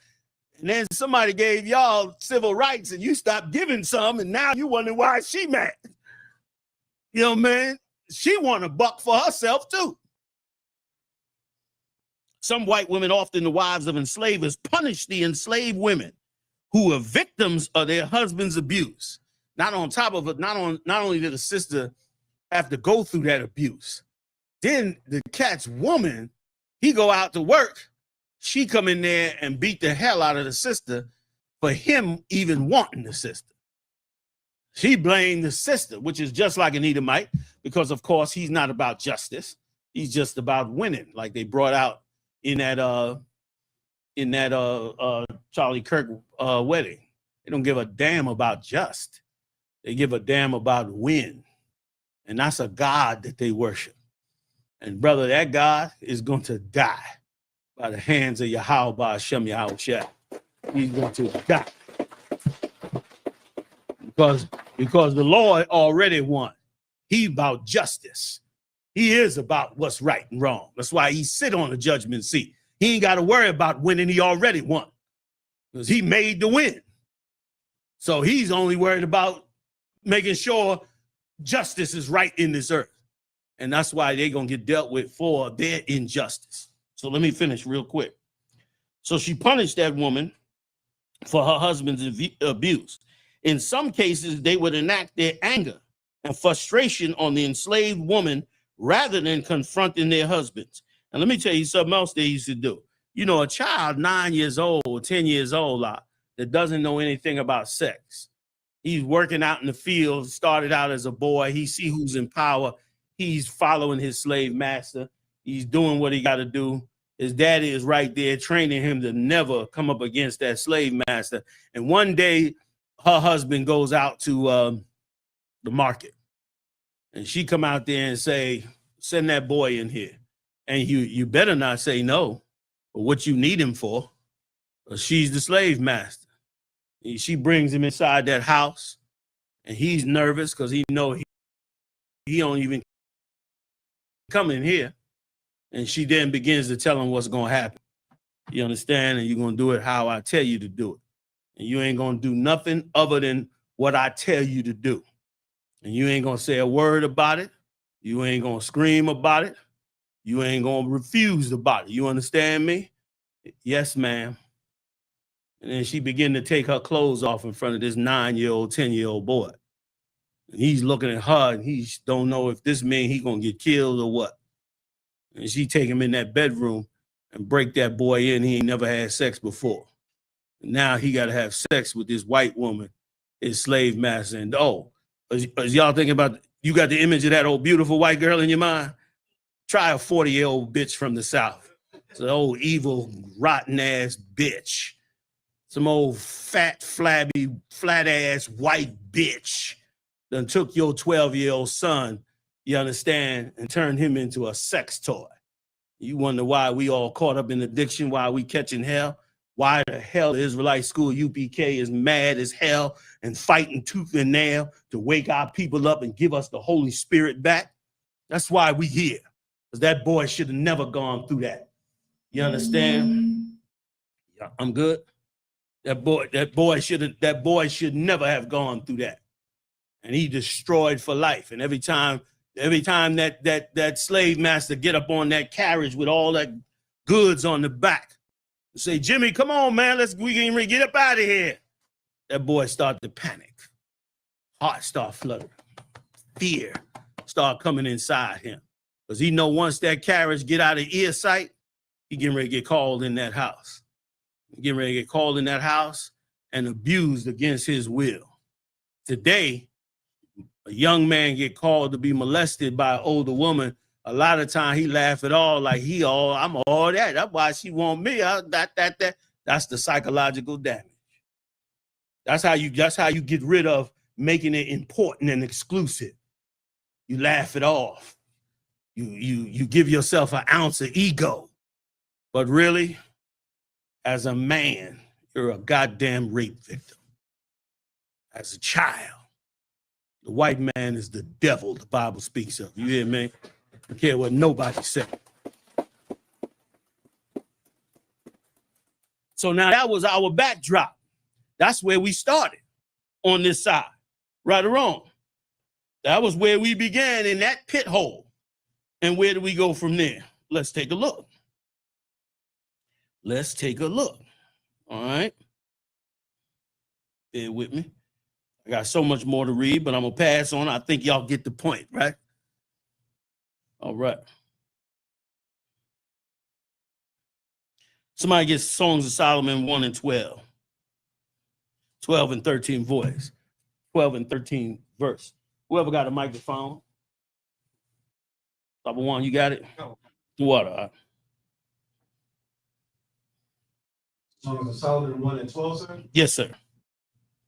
And then somebody gave y'all civil rights and you stopped giving some, and now you wonder why she mad. You know, man, she want a buck for herself too. Some white women, often the wives of enslavers, punish the enslaved women who are victims of their husband's abuse. Not on top of it, not only did the sister have to go through that abuse, then the cat's woman, he go out to work, she come in there and beat the hell out of the sister for him even wanting the sister. She blamed the sister, which is just like an Edomite, because of course he's not about justice. He's just about winning, like they brought out in that Charlie Kirk wedding. They don't give a damn about just. They give a damn about win. And that's a God that they worship. And brother, that God is going to die by the hands of Yahweh Ba'ashem Yahushua. He's going to die. Because the Lord already won. He about justice. He is about what's right and wrong. That's why he sit on the judgment seat. He ain't got to worry about winning. He already won because he made the win. So he's only worried about making sure justice is right in this earth. And that's why they're going to get dealt with for their injustice. So let me finish real quick. So she punished that woman for her husband's abuse. In some cases, they would enact their anger and frustration on the enslaved woman rather than confronting their husbands. And let me tell you something else they used to do. You know, a child 9 years old or 10 years old that doesn't know anything about sex. He's working out in the field, started out as a boy. He see who's in power. He's following his slave master. He's doing what he got to do. His daddy is right there training him to never come up against that slave master. And one day, her husband goes out to the market. And she come out there and say, send that boy in here. And you better not say no for what you need him for. She's the slave master. She brings him inside that house. And he's nervous because he know he don't even come in here. And she then begins to tell him what's going to happen. You understand? And you're going to do it how I tell you to do it. And you ain't going to do nothing other than what I tell you to do. And you ain't going to say a word about it. You ain't going to scream about it. You ain't going to refuse about it. You understand me? Yes, ma'am. And then she began to take her clothes off in front of this 9-year-old, 10-year-old boy. And he's looking at her and he don't know if this man, he gonna get killed or what. And she take him in that bedroom and break that boy in. He ain't never had sex before. And now he got to have sex with this white woman, his slave master. And is y'all thinking about, you got the image of that old beautiful white girl in your mind? Try a 40-year-old bitch from the South. It's an old evil, rotten ass bitch. Some old fat, flabby, flat ass white bitch done took your 12-year-old son, you understand, and turned him into a sex toy. You wonder why we all caught up in addiction, why we catching hell, why the hell the Israelite school UPK is mad as hell and fighting tooth and nail to wake our people up and give us the Holy Spirit back. That's why we here, because that boy should have never gone through that. You understand? Yeah, I'm good. That boy should never have gone through that. And he destroyed for life. And every time that slave master get up on that carriage with all that goods on the back, and say, Jimmy, come on, man, we can get up out of here. That boy start to panic. Heart start fluttering. Fear start coming inside him. Because he know once that carriage get out of ear sight, he getting ready to get called in that house. He getting ready to get called in that house and abused against his will. Today, a young man get called to be molested by an older woman. A lot of time he laugh at all like I'm all that. That's why she want me. That. That's the psychological damage. That's how you get rid of making it important and exclusive. You laugh it off. You give yourself an ounce of ego. But really, as a man, you're a goddamn rape victim. As a child, the white man is the devil the Bible speaks of. You hear me? I don't care what nobody said. So now that was our backdrop. That's where we started on this side, right or wrong. That was where we began, in that pit hole. And where do we go from there? Let's take a look. Let's take a look. All right. Bear with me. I got so much more to read, but I'm going to pass on. I think y'all get the point, right? All right. Somebody gets Songs of Solomon 1 and 12. 12 and 13 voice. 12 and 13 verse. Whoever got a microphone. Number one, you got it? No. What? Songs of Solomon 1 and 12, sir? Yes, sir.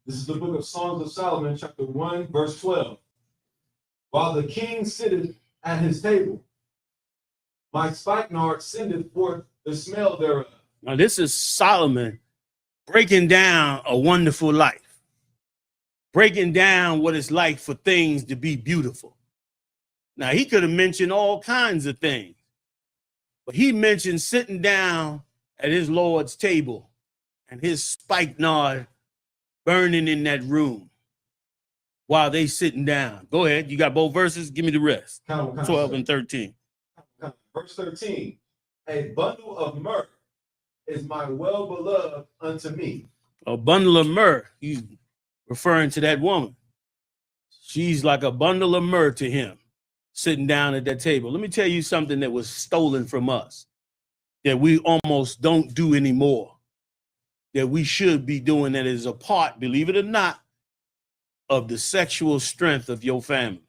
This is the book of Songs of Solomon, chapter 1, verse 12. While the king sitteth at his table, my spikenard sendeth forth the smell thereof. Now, this is Solomon breaking down a wonderful life, breaking down what it's like for things to be beautiful. Now, he could have mentioned all kinds of things, but he mentioned sitting down at his Lord's table and his spikenard burning in that room while they sitting down. Go ahead. You got both verses. Give me the rest. 12 and 13. Verse 13. A bundle of myrrh is my well-beloved unto me. A bundle of myrrh. He's referring to that woman. She's like a bundle of myrrh to him, sitting down at that table. Let me tell you something that was stolen from us, that we almost don't do anymore, that we should be doing, that is a part, believe it or not, of the sexual strength of your family.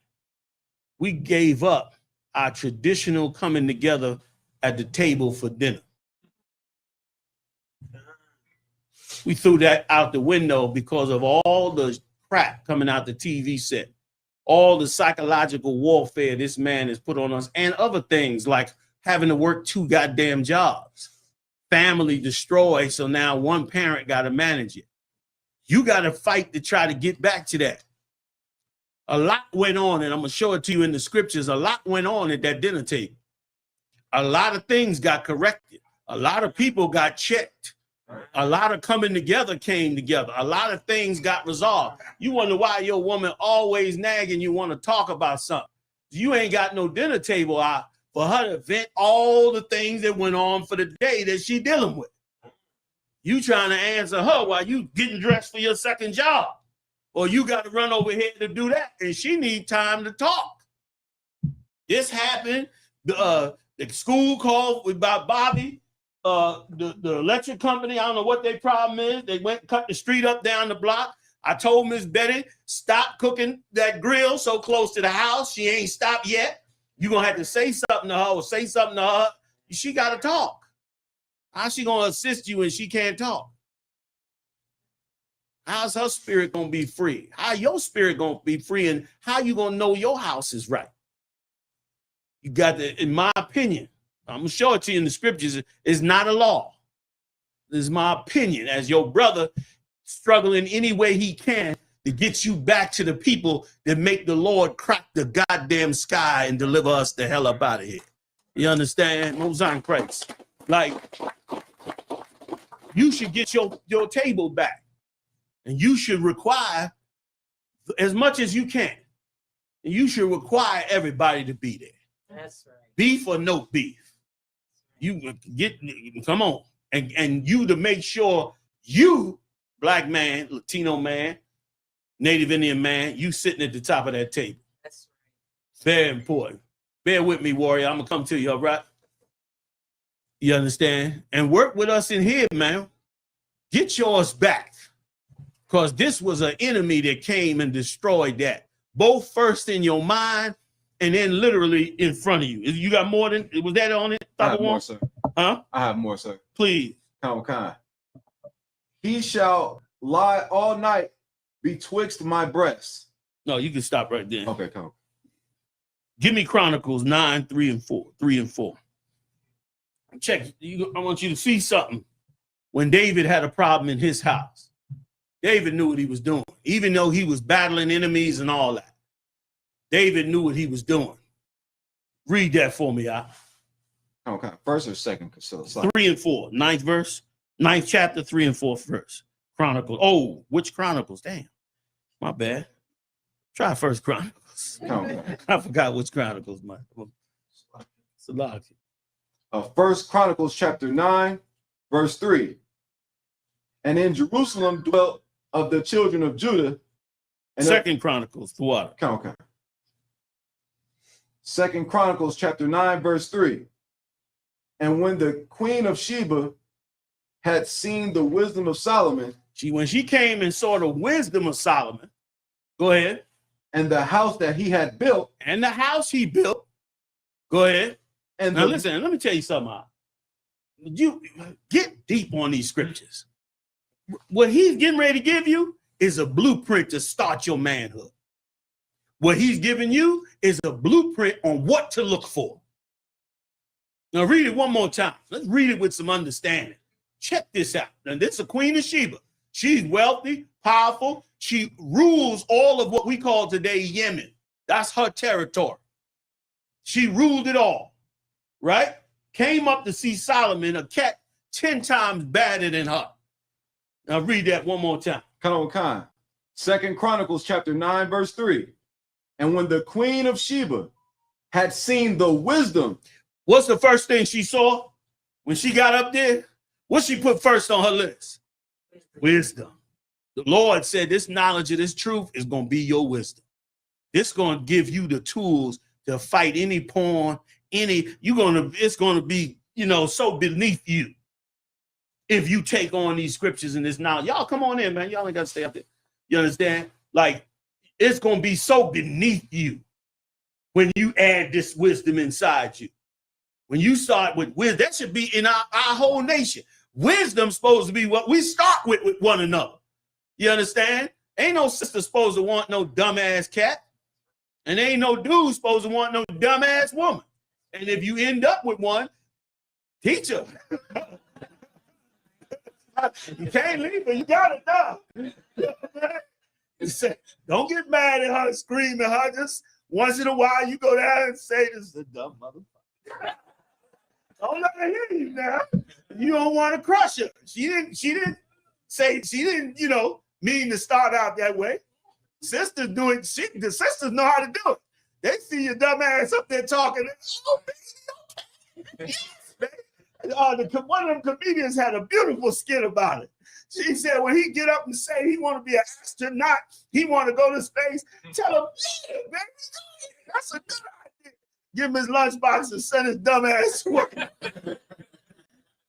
We gave up our traditional coming together at the table for dinner. We threw that out the window because of all the crap coming out the TV set, all the psychological warfare this man has put on us, and other things like having to work 2 goddamn jobs. Family destroyed, so now one parent got to manage it. You got to fight to try to get back to that. A lot went on, and I'm going to show it to you in the scriptures. A lot went on at that dinner table. A lot of things got corrected. A lot of people got checked. A lot of coming together came together. A lot of things got resolved. You wonder why your woman always nagging you want to talk about something. You ain't got no dinner table out for her to vent all the things that went on for the day that she dealing with. You trying to answer her while you getting dressed for your second job. Or you got to run over here to do that. And she need time to talk. This happened. The school called about Bobby. The electric company, I don't know what their problem is. They went and cut the street up down the block. I told Miss Betty, stop cooking that grill so close to the house. She ain't stopped yet. You're going to have to say something to her or say something to her. She got to talk. How's she going to assist you when she can't talk? How's her spirit going to be free? How your spirit going to be free? And how you going to know your house is right? You got to, in my opinion, I'm going to show it to you in the scriptures. It's not a law. This is my opinion as your brother struggling any way he can to get you back to the people that make the Lord crack the goddamn sky and deliver us the hell up out of here. You understand? Most on Christ. Like, you should get your table back. And you should require as much as you can. And you should require everybody to be there. That's right. Beef or no beef. You get, come on. And you to make sure you, Black man, Latino man, Native Indian man, you sitting at the top of that table. That's right. Very important. Bear with me, warrior. I'm going to come to you, all right? You understand? And work with us in here, man. Get yours back. Because this was an enemy that came and destroyed that. Both first in your mind and then literally in front of you. You got more than, was that on it? I have more, sir. Huh? I have more, sir. Please. Kind. He shall lie all night betwixt my breasts. No, you can stop right there. Okay, come. Give me Chronicles 9, 3 and 4. 3 and 4. Check. I want you to see something. When David had a problem in his house, David knew what he was doing, even though he was battling enemies and all that. David knew what he was doing. Read that for me, Okay, first or second? 3 and 4, 9th verse, 9th chapter, 3 and 4th verse. Chronicles. Oh, which Chronicles? Damn, my bad. Try First Chronicles. I forgot which Chronicles, man. It's a lot. First Chronicles chapter 9, verse 3. And in Jerusalem dwelt of the children of Judah. And Second Chronicles, the water. Okay. Second Chronicles chapter 9, verse 3. And when the queen of Sheba had seen the wisdom of Solomon. When she came and saw the wisdom of Solomon, go ahead. And the house that he had built. And the house he built. Go ahead. And now listen, let me tell you something. You get deep on these scriptures. What he's getting ready to give you is a blueprint to start your manhood. What he's giving you is a blueprint on what to look for. Now read it one more time. Let's read it with some understanding. Check this out. Now this is a Queen of Sheba. She's wealthy, powerful. She rules all of what we call today Yemen. That's her territory. She ruled it all, right? Came up to see Solomon, a cat 10 times badder than her. Now read that one more time. Khan. Second Chronicles chapter 9, verse 3. And when the queen of Sheba had seen the wisdom. What's the first thing she saw when she got up there? What she put first on her list? Wisdom. The Lord said this knowledge of this truth is going to be your wisdom. This is going to give you the tools to fight any porn, it's going to be, so beneath you. If you take on these scriptures and this knowledge, y'all come on in, man. Y'all ain't got to stay up there. You understand? Like, it's going to be so beneath you when you add this wisdom inside you. When you start with wisdom, that should be in our whole nation. Wisdom's supposed to be what we start with one another. You understand? Ain't no sister supposed to want no dumbass cat. And ain't no dude supposed to want no dumbass woman. And if you end up with one, teach her. You can't leave her. You got it now. Don't get mad at her, scream at her. Just once in a while, you go down and say, "This is a dumb motherfucker." Don't let her hear you now. You don't want to crush her. She didn't mean to start out that way. Sisters do it. The sisters know how to do it. They see your dumb ass up there talking. Oh, baby, okay. Yes, baby. one of them comedians had a beautiful skit about it. She said when he get up and say he want to be an astronaut, he want to go to space, tell him, yeah, baby, that's a good idea. Give him his lunchbox and send his dumb ass to work.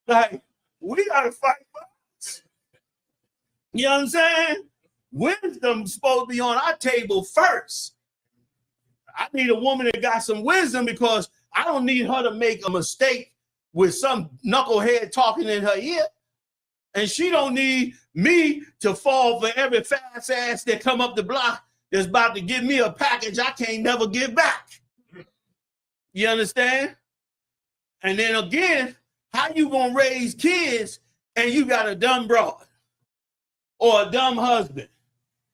Like, we got to fight for us. You know what I'm saying? Wisdom's supposed to be on our table first. I need a woman that got some wisdom because I don't need her to make a mistake with some knucklehead talking in her ear. And she don't need me to fall for every fast ass that come up the block that's about to give me a package I can't never give back. You understand? And then again, how you gonna raise kids and you got a dumb broad or a dumb husband?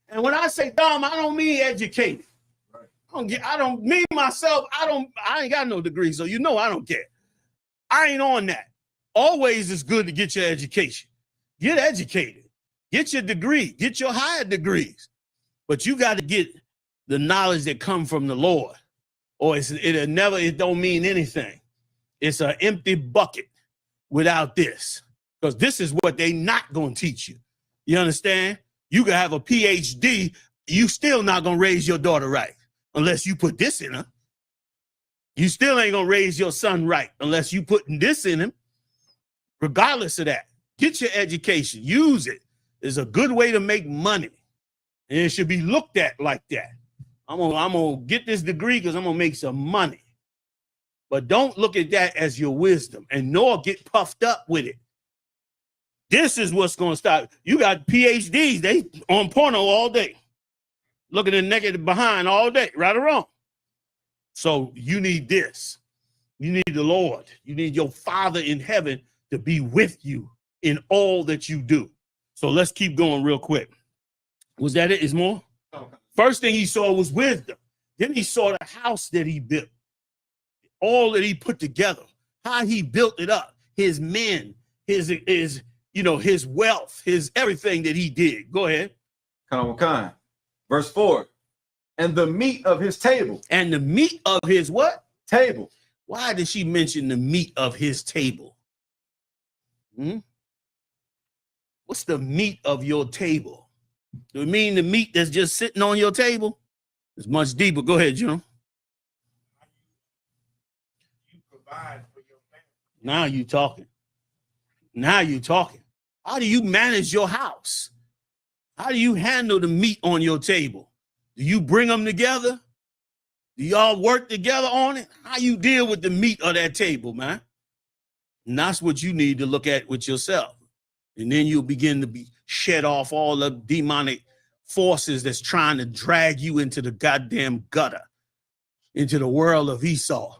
And when I say dumb, I don't mean educated. I ain't got no degree, so you know I don't care. I ain't on that. Always it's good to get your education. Get educated. Get your degree. Get your higher degrees. But you got to get the knowledge that come from the Lord. Or it don't mean anything. It's an empty bucket without this. Because this is what they not going to teach you. You understand? You can have a PhD, you still not going to raise your daughter right unless you put this in her. You still ain't going to raise your son right unless you putting this in him. Regardless of that, get your education. Use it. It's a good way to make money. And it should be looked at like that. I'm gonna get this degree because I'm going to make some money. But don't look at that as your wisdom and nor get puffed up with it. This is what's going to stop. You got PhDs, they on porno all day. Looking at naked behind all day, right or wrong. So you need this. You need the Lord. You need your Father in heaven to be with you in all that you do. So let's keep going real quick. Was that it? Is more? Okay. First thing he saw was wisdom. Then he saw the house that he built. All that he put together. How he built it up. His men, his wealth, his everything that he did. Go ahead. Kind. Verse 4. And the meat of his table. And the meat of his what? Table. Why did she mention the meat of his table? What's the meat of your table? Do it mean the meat that's just sitting on your table? It's much deeper. Go ahead, Jim. You provide for your family. Now you talking. Now you talking. How do you manage your house? How do you handle the meat on your table? Do you bring them together? Do y'all work together on it? How you deal with the meat of that table, man? And that's what you need to look at with yourself. And then you'll begin to be shed off all the demonic forces that's trying to drag you into the goddamn gutter, into the world of Esau,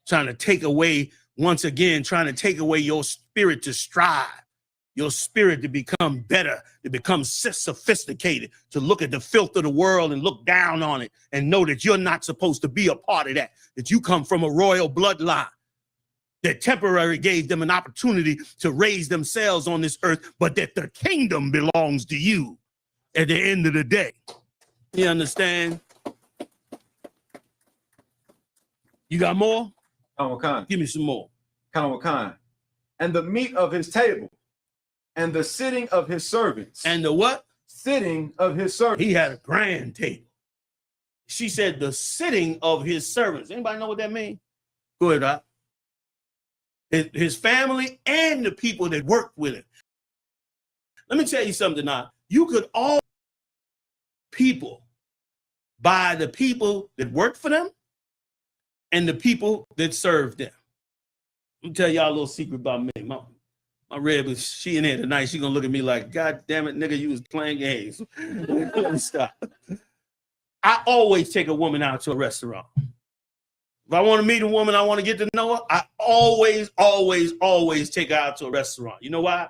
trying to take away, once again, trying to take away your spirit to strive, your spirit to become better, to become sophisticated, to look at the filth of the world and look down on it and know that you're not supposed to be a part of that you come from a royal bloodline that temporarily gave them an opportunity to raise themselves on this earth, but that the kingdom belongs to you at the end of the day. You understand? You got more? Give me some more. And the meat of his table, and the sitting of his servants. And the what? Sitting of his servants. He had a grand table. She said the sitting of his servants. Anybody know what that means? Go ahead, Doc. His family and the people that worked with him. Let me tell you something now. You could all people by the people that worked for them and the people that served them. Let me tell y'all a little secret about me. My red was she in here tonight. She gonna look at me like, God damn it, nigga, you was playing games. Let me stop. I always take a woman out to a restaurant. If I want to meet a woman, I want to get to know her, I always take her out to a restaurant. You know why?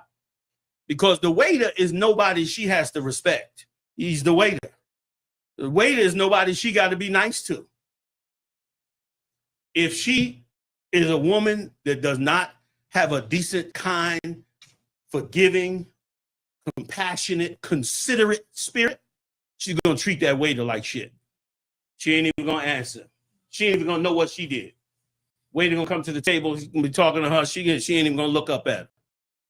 Because the waiter is nobody she has to respect. He's the waiter. The waiter is nobody she got to be nice to. If she is a woman that does not have a decent, kind, forgiving, compassionate, considerate spirit, she's going to treat that waiter like shit. She ain't even going to answer. She ain't even going to know what she did. Waiter gonna come to the table. He's gonna be talking to her. She ain't even gonna look up at her.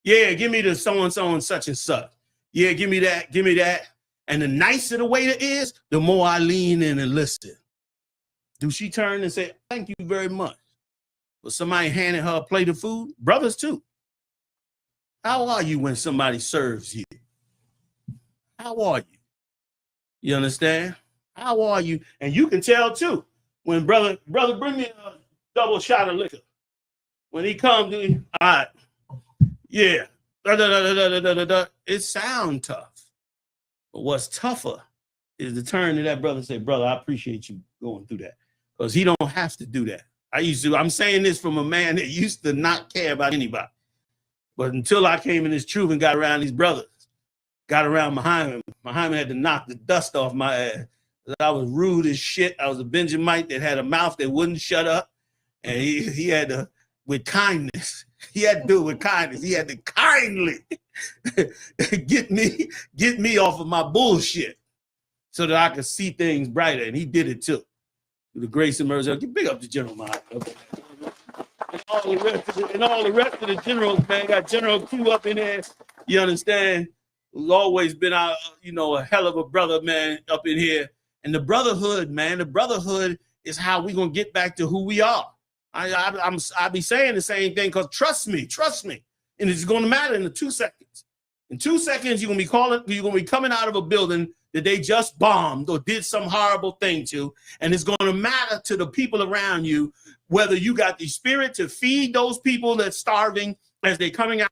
Yeah, give me the so-and-so and such and such. Yeah, give me that, give me that. And the nicer the waiter is, the more I lean in and listen. Do she turn and say, thank you very much? Was somebody handing her a plate of food? Brothers too. How are you when somebody serves you? How are you? You understand? How are you? And you can tell too. When brother, bring me a double shot of liquor. When he comes, all right, yeah. It sounds tough. But what's tougher is to turn to that brother and say, brother, I appreciate you going through that. Because he don't have to do that. I'm saying this from a man that used to not care about anybody. But until I came in this truth and got around these brothers, got around Muhammad had to knock the dust off my ass. I was rude as shit. I was a Benjamite that had a mouth that wouldn't shut up. And he had to, with kindness, he had to do it with kindness. He had to kindly get me off of my bullshit so that I could see things brighter. And he did it too. Through the grace and mercy. Get big up the general, man. And all the rest of the generals, man. Got General Q up in there. You understand? Who's always been a hell of a brother, man, up in here. And the brotherhood, man, the brotherhood is how we're going to get back to who we are. I be saying the same thing because trust me. And it's going to matter in the 2 seconds. In 2 seconds, you're going to be coming out of a building that they just bombed or did some horrible thing to. And it's going to matter to the people around you, whether you got the spirit to feed those people that's starving as they're coming out.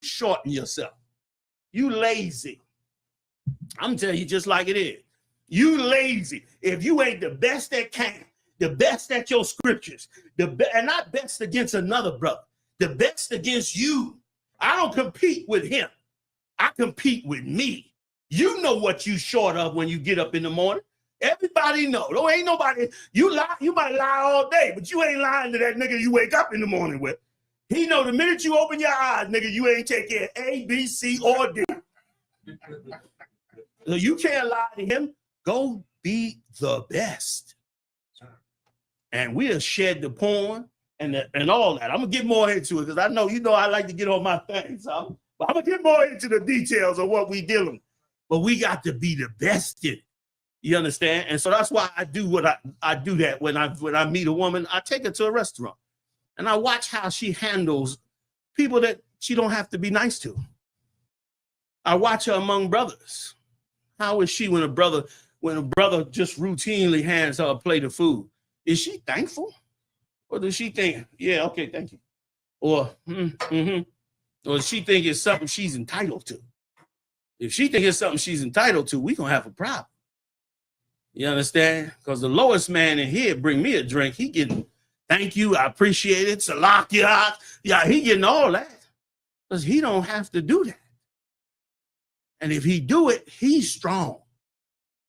Shorten yourself. You lazy. I'm telling you just like it is. You lazy. If you ain't the best at camp, the best at your scriptures, and not best against another brother, the best against you. I don't compete with him. I compete with me. You know what you short of when you get up in the morning. Everybody know. There ain't nobody. You lie. You might lie all day, but you ain't lying to that nigga you wake up in the morning with. He know the minute you open your eyes, nigga, you ain't taking A, B, C, or D. So you can't lie to him. Go be the best. And we'll shed the porn and all that. I'm going to get more into it because I know, I like to get on my thing. So but I'm going to get more into the details of what we dealing with. But we got to be the best in it. You understand? And so that's why I do what I do that when I meet a woman, I take her to a restaurant. And I watch how she handles people that she don't have to be nice to. I watch her among brothers. How is she when a brother just routinely hands her a plate of food? Is she thankful? Or does she think, yeah, okay, thank you? Or, or does she think it's something she's entitled to? If she think it's something she's entitled to, we're going to have a problem. You understand? Because the lowest man in here bring me a drink. He getting, thank you, I appreciate it. Salakia. Yeah, he getting all that. Because he don't have to do that. And if he do it, he's strong.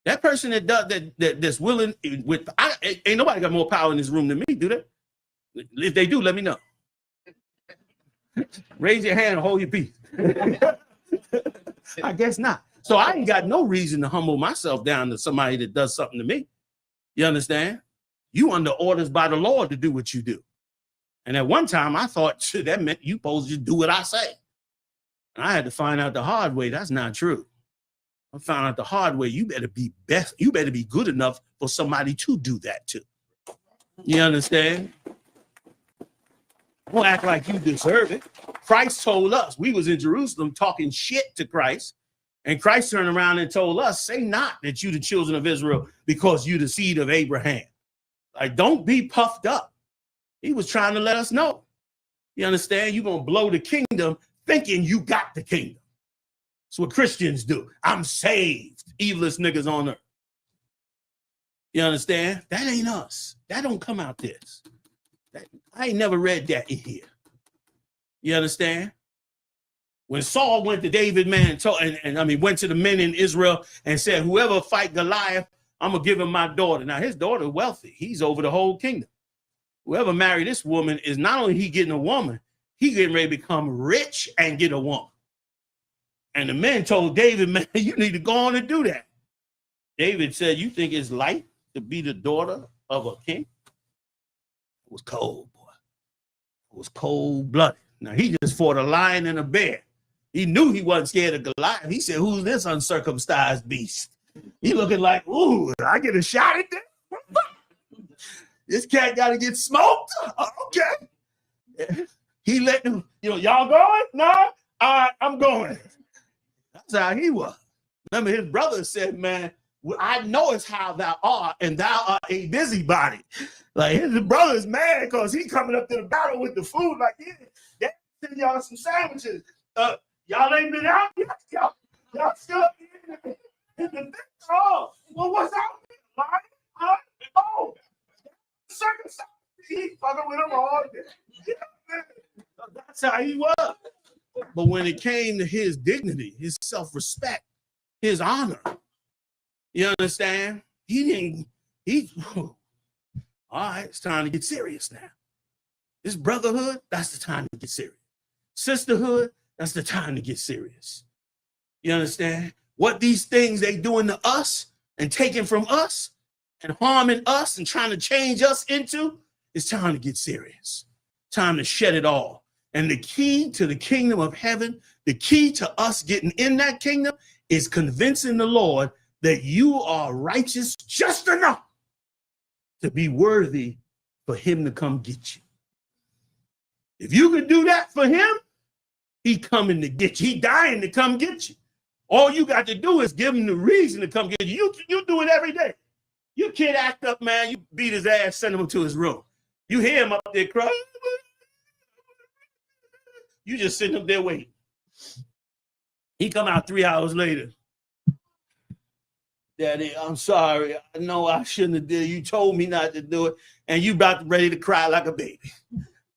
That person that does that's willing with, ain't nobody got more power in this room than me, do they? If they do, let me know. Raise your hand and hold your peace. I guess not. So I ain't got no reason to humble myself down to somebody that does something to me. You understand? You under orders by the Lord to do what you do. And at one time I thought that meant you supposed to do what I say. And I had to find out the hard way. That's not true. I found out the hard way. You better be best. You better be good enough for somebody to do that too. You understand? Don't act like you deserve it. Christ told us, we was in Jerusalem talking shit to Christ. And Christ turned around and told us, say not that you the children of Israel because you the seed of Abraham. Like, don't be puffed up. He was trying to let us know. You understand? You're going to blow the kingdom thinking you got the kingdom. That's what Christians do. I'm saved. Evilest niggas on earth. You understand? That ain't us. That don't come out this. I ain't never read that in here. You understand? When Saul went to David, man, went to the men in Israel and said, whoever fight Goliath, I'm going to give him my daughter. Now, his daughter wealthy. He's over the whole kingdom. Whoever married this woman is not only he getting a woman, he getting ready to become rich and get a woman. And the men told David, man, you need to go on and do that. David said, you think it's light to be the daughter of a king? It was cold, boy. It was cold-blooded. Now, he just fought a lion and a bear. He knew he wasn't scared of Goliath. He said, who's this uncircumcised beast? He looking like, ooh, I get a shot at this? This cat got to get smoked? Okay. He let them, y'all going? No? All right, I'm going. That's how he was. Remember, his brother said, man, I know it's how thou art, and thou art a busybody. Like, his brother's mad because he coming up to the battle with the food. Like, yeah, send y'all some sandwiches. Y'all ain't been out yet? Y'all still up here in the big hall. Well, what's out here? Oh, circumcised. He fucking with him all day. That's how he was. But when it came to his dignity, his self-respect, his honor, you understand? All right, it's time to get serious now. This brotherhood, that's the time to get serious. Sisterhood, that's the time to get serious. You understand? What these things they doing to us and taking from us and harming us and trying to change us into, it's time to get serious. Time to shed it all. And the key to the kingdom of heaven, the key to us getting in that kingdom is convincing the Lord that you are righteous just enough to be worthy for him to come get you. If you could do that for him, he coming to get you. He dying to come get you. All you got to do is give him the reason to come get you. You do it every day. Your kid act up, man. You beat his ass, send him to his room. You hear him up there crying. You just sitting up there waiting. He come out 3 hours later. Daddy, I'm sorry. I know I shouldn't have did it. You told me not to do it. And you about ready to cry like a baby.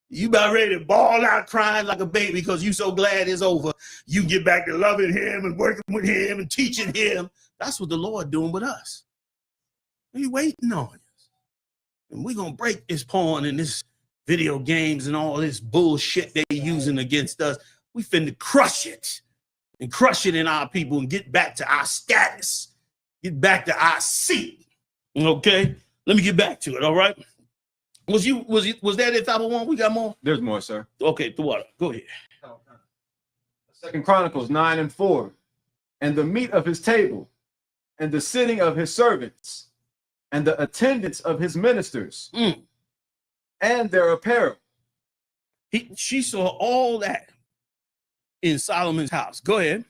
You about ready to bawl out crying like a baby because you so glad it's over. You get back to loving him and working with him and teaching him. That's what the Lord doing with us. He waiting on us. And we're going to break this porn and this video games and all this bullshit they using against us. We finna crush it and crush it in our people and get back to our status. Get back to our seat. Okay? Let me get back to it, all right? Was that it, 501? We got more? There's more, sir. Okay, the water. Go ahead. 2 Chronicles 9:4. And the meat of his table, and the sitting of his servants, and the attendance of his ministers, and their apparel. She saw all that in Solomon's house. Go ahead.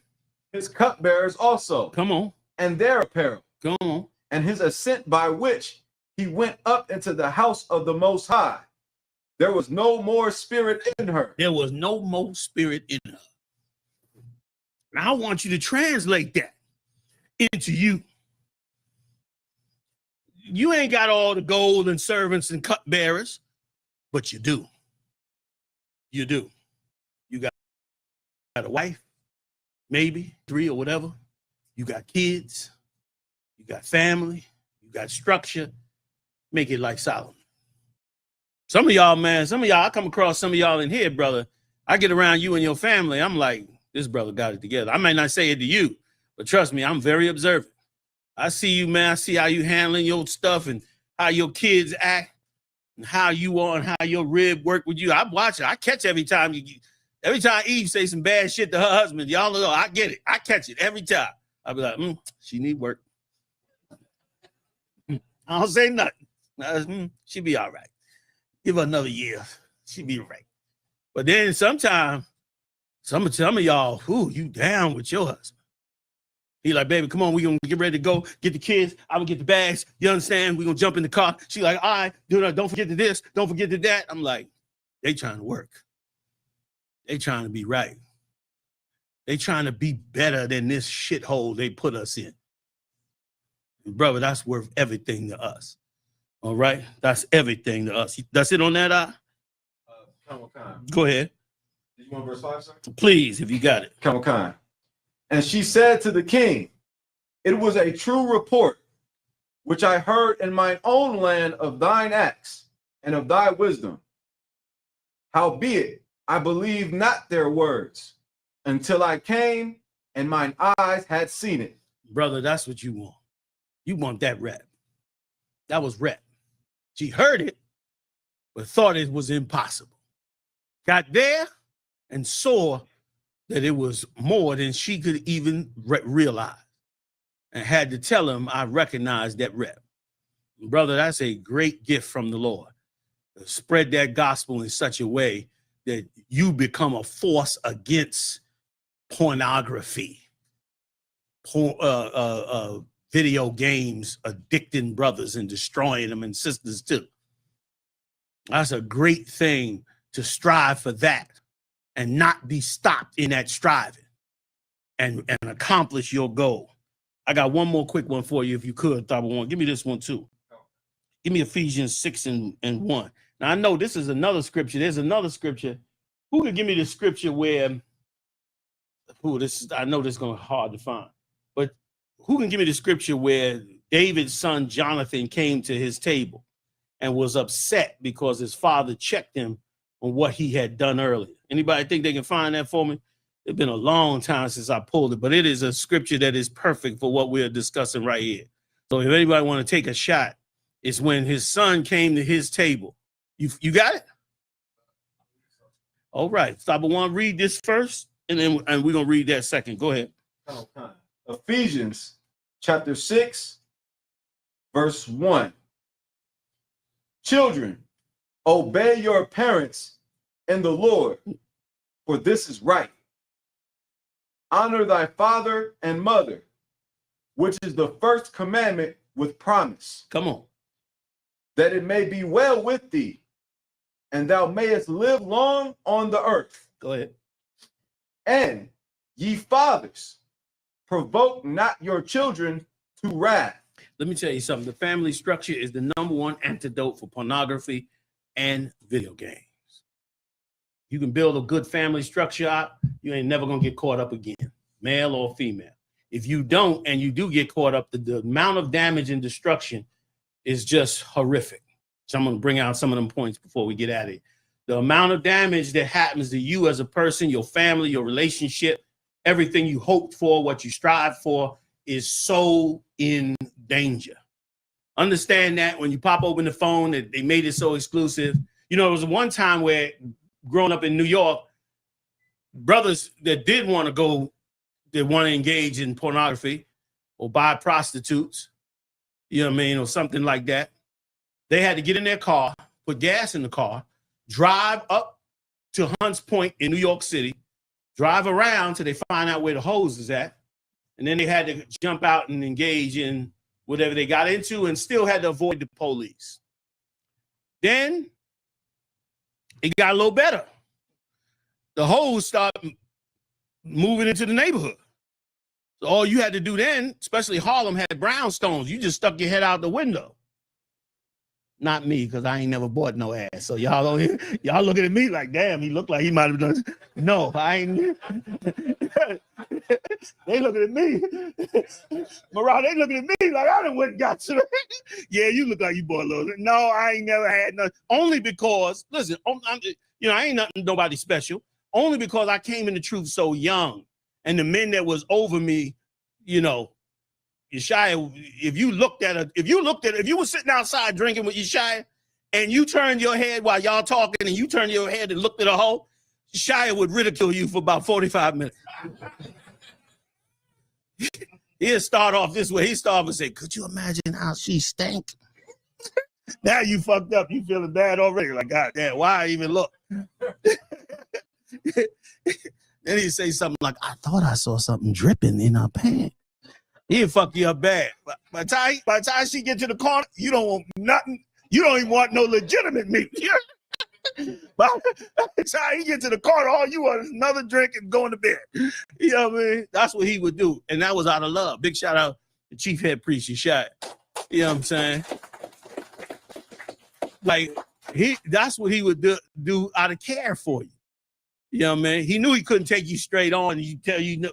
His cupbearers also. Come on. And their apparel. Come on. And his ascent by which he went up into the house of the Most High. There was no more spirit in her. There was no more spirit in her. Now I want you to translate that into you. You ain't got all the gold and servants and cupbearers, but you do. You do. You got a wife, maybe 3 or whatever. You got kids. You got family. You got structure. Make it like Solomon. Some of y'all, man, I come across some of y'all in here, brother. I get around you and your family. I'm like, this brother got it together. I may not say it to you, but trust me, I'm very observant. I see you, man. I see how you handling your stuff and how your kids act and how you are and how your rib work with you. I watch it. I catch every time Eve say some bad shit to her husband. Y'all know, I get it. I catch it every time. I'll be like, she need work. I don't say nothing. She be all right. Give her another year. She be right. But then sometimes, some of y'all, you down with your husband. He like, baby, come on, we gonna get ready to go, get the kids, I will get the bags, you understand? We gonna jump in the car. She like, all right, don't forget to this, don't forget to that. I'm like, they trying to work. They trying to be right. They trying to be better than this shithole they put us in. Brother, that's worth everything to us. All right? That's everything to us. That's it on that, Go ahead. Did you want verse 5, sir? Please, if you got it. Khan. And she said to the king, it was a true report, which I heard in mine own land of thine acts and of thy wisdom. Howbeit, I believed not their words until I came and mine eyes had seen it. Brother, that's what you want. You want that rep. That was rep. She heard it, but thought it was impossible. Got there and saw that it was more than she could even realize, and had to tell him, I recognize that rep. Brother, that's a great gift from the Lord. Spread that gospel in such a way that you become a force against pornography, video games, addicting brothers and destroying them and sisters too. That's a great thing to strive for that and not be stopped in that striving and accomplish your goal. I got one more quick one for you, if you could, Thaba. Give me this one too. Give me Ephesians 6 and 1. Now, I know this is another scripture. There's another scripture. Who could give me the scripture where, I know this is going to be hard to find, but who can give me the scripture where David's son Jonathan came to his table and was upset because his father checked him on what he had done earlier? Anybody think they can find that for me? It's been a long time since I pulled it, but it is a scripture that is perfect for what we're discussing right here. So if anybody want to take a shot, it's when his son came to his table. You got it? All right. Stop. I want to read this first, and we're going to read that second. Go ahead. Ephesians chapter 6, verse 1. Children, obey your parents in the Lord, for this is right. Honor thy father and mother, which is the first commandment with promise. Come on. That it may be well with thee, and thou mayest live long on the earth. Go ahead. And ye fathers, provoke not your children to wrath. Let me tell you something. The family structure is the #1 antidote for pornography and video games. You can build a good family structure out, you ain't never going to get caught up again, male or female. If you don't, and you do get caught up, the amount of damage and destruction is just horrific. So I'm going to bring out some of them points before we get at it. The amount of damage that happens to you as a person, your family, your relationship, everything you hoped for, what you strive for, is so in danger. Understand that when you pop open the phone, that they made it so exclusive. You know, there was one time where, growing up in New York, brothers that did want to go, that want to engage in pornography or buy prostitutes, you know what I mean, or something like that, they had to get in their car, put gas in the car, drive up to Hunts Point in New York City, drive around till they find out where the hose is at, and then they had to jump out and engage in whatever they got into and still had to avoid the police. Then it got a little better. The hose started moving into the neighborhood. So all you had to do then, especially Harlem had brownstones, you just stuck your head out the window. Not me, because I ain't never bought no ass. So y'all looking at me like, damn, he looked like he might have done. No, I ain't. They looking at me. Mariah, they looking at me like I done went and got you. Yeah, you look like you bought a little. No, I ain't never had none. Only because, listen, I ain't nothing, nobody special. Only because I came in the truth so young. And the men that was over me, you know, Yeshaya, if you were sitting outside drinking with Yeshaya and you turned your head while y'all talking and you turned your head and looked at a hoe, Yeshaya would ridicule you for about 45 minutes. He'll start off this way. He'll start off and say, could you imagine how she stank? Now you fucked up. You feeling bad already. Like, God damn, why I even look? Then he'd say something like, I thought I saw something dripping in her pants. He'll fuck you up bad. By the time she get to the corner, you don't want nothing. You don't even want no legitimate meat. By the time he get to the corner, all you want is another drink and going to bed. You know what I mean? That's what he would do. And that was out of love. Big shout out to Chief Head Priest Yeshua. You know what I'm saying? Like, that's what he would do out of care for you. You know what I mean? He knew he couldn't take you straight on and he tell you,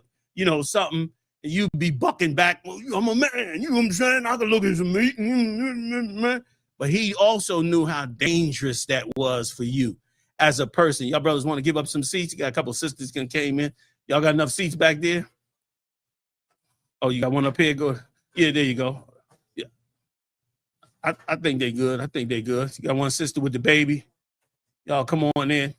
something, and you'd be bucking back. Well, I'm a man. You know what I'm saying? I can look at some meat. But he also knew how dangerous that was for you as a person. Y'all brothers want to give up some seats? You got a couple of sisters that came in. Y'all got enough seats back there? Oh, you got one up here? Go. Yeah, there you go. Yeah. I think they're good. I think they're good. You got one sister with the baby. Y'all come on in.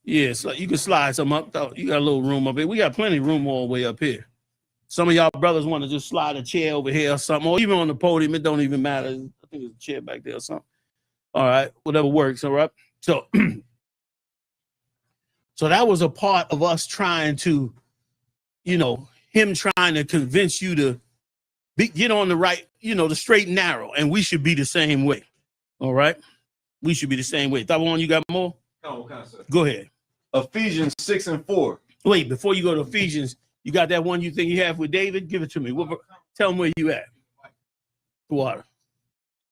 Yeah, so you can slide some up. You got a little room up here. We got plenty of room all the way up here. Some of y'all brothers want to just slide a chair over here or something, or even on the podium. It don't even matter. I think there's a chair back there or something. All right, whatever works. All right. So, so that was a part of us trying to, him trying to convince you to get on the right, the straight and narrow, and we should be the same way. All right, we should be the same way. That one, you got more? No, what kind of stuff? Go ahead. Ephesians 6:4. Wait, before you go to Ephesians, you got that one you think you have with David? Give it to me. Tell him where you at. The water.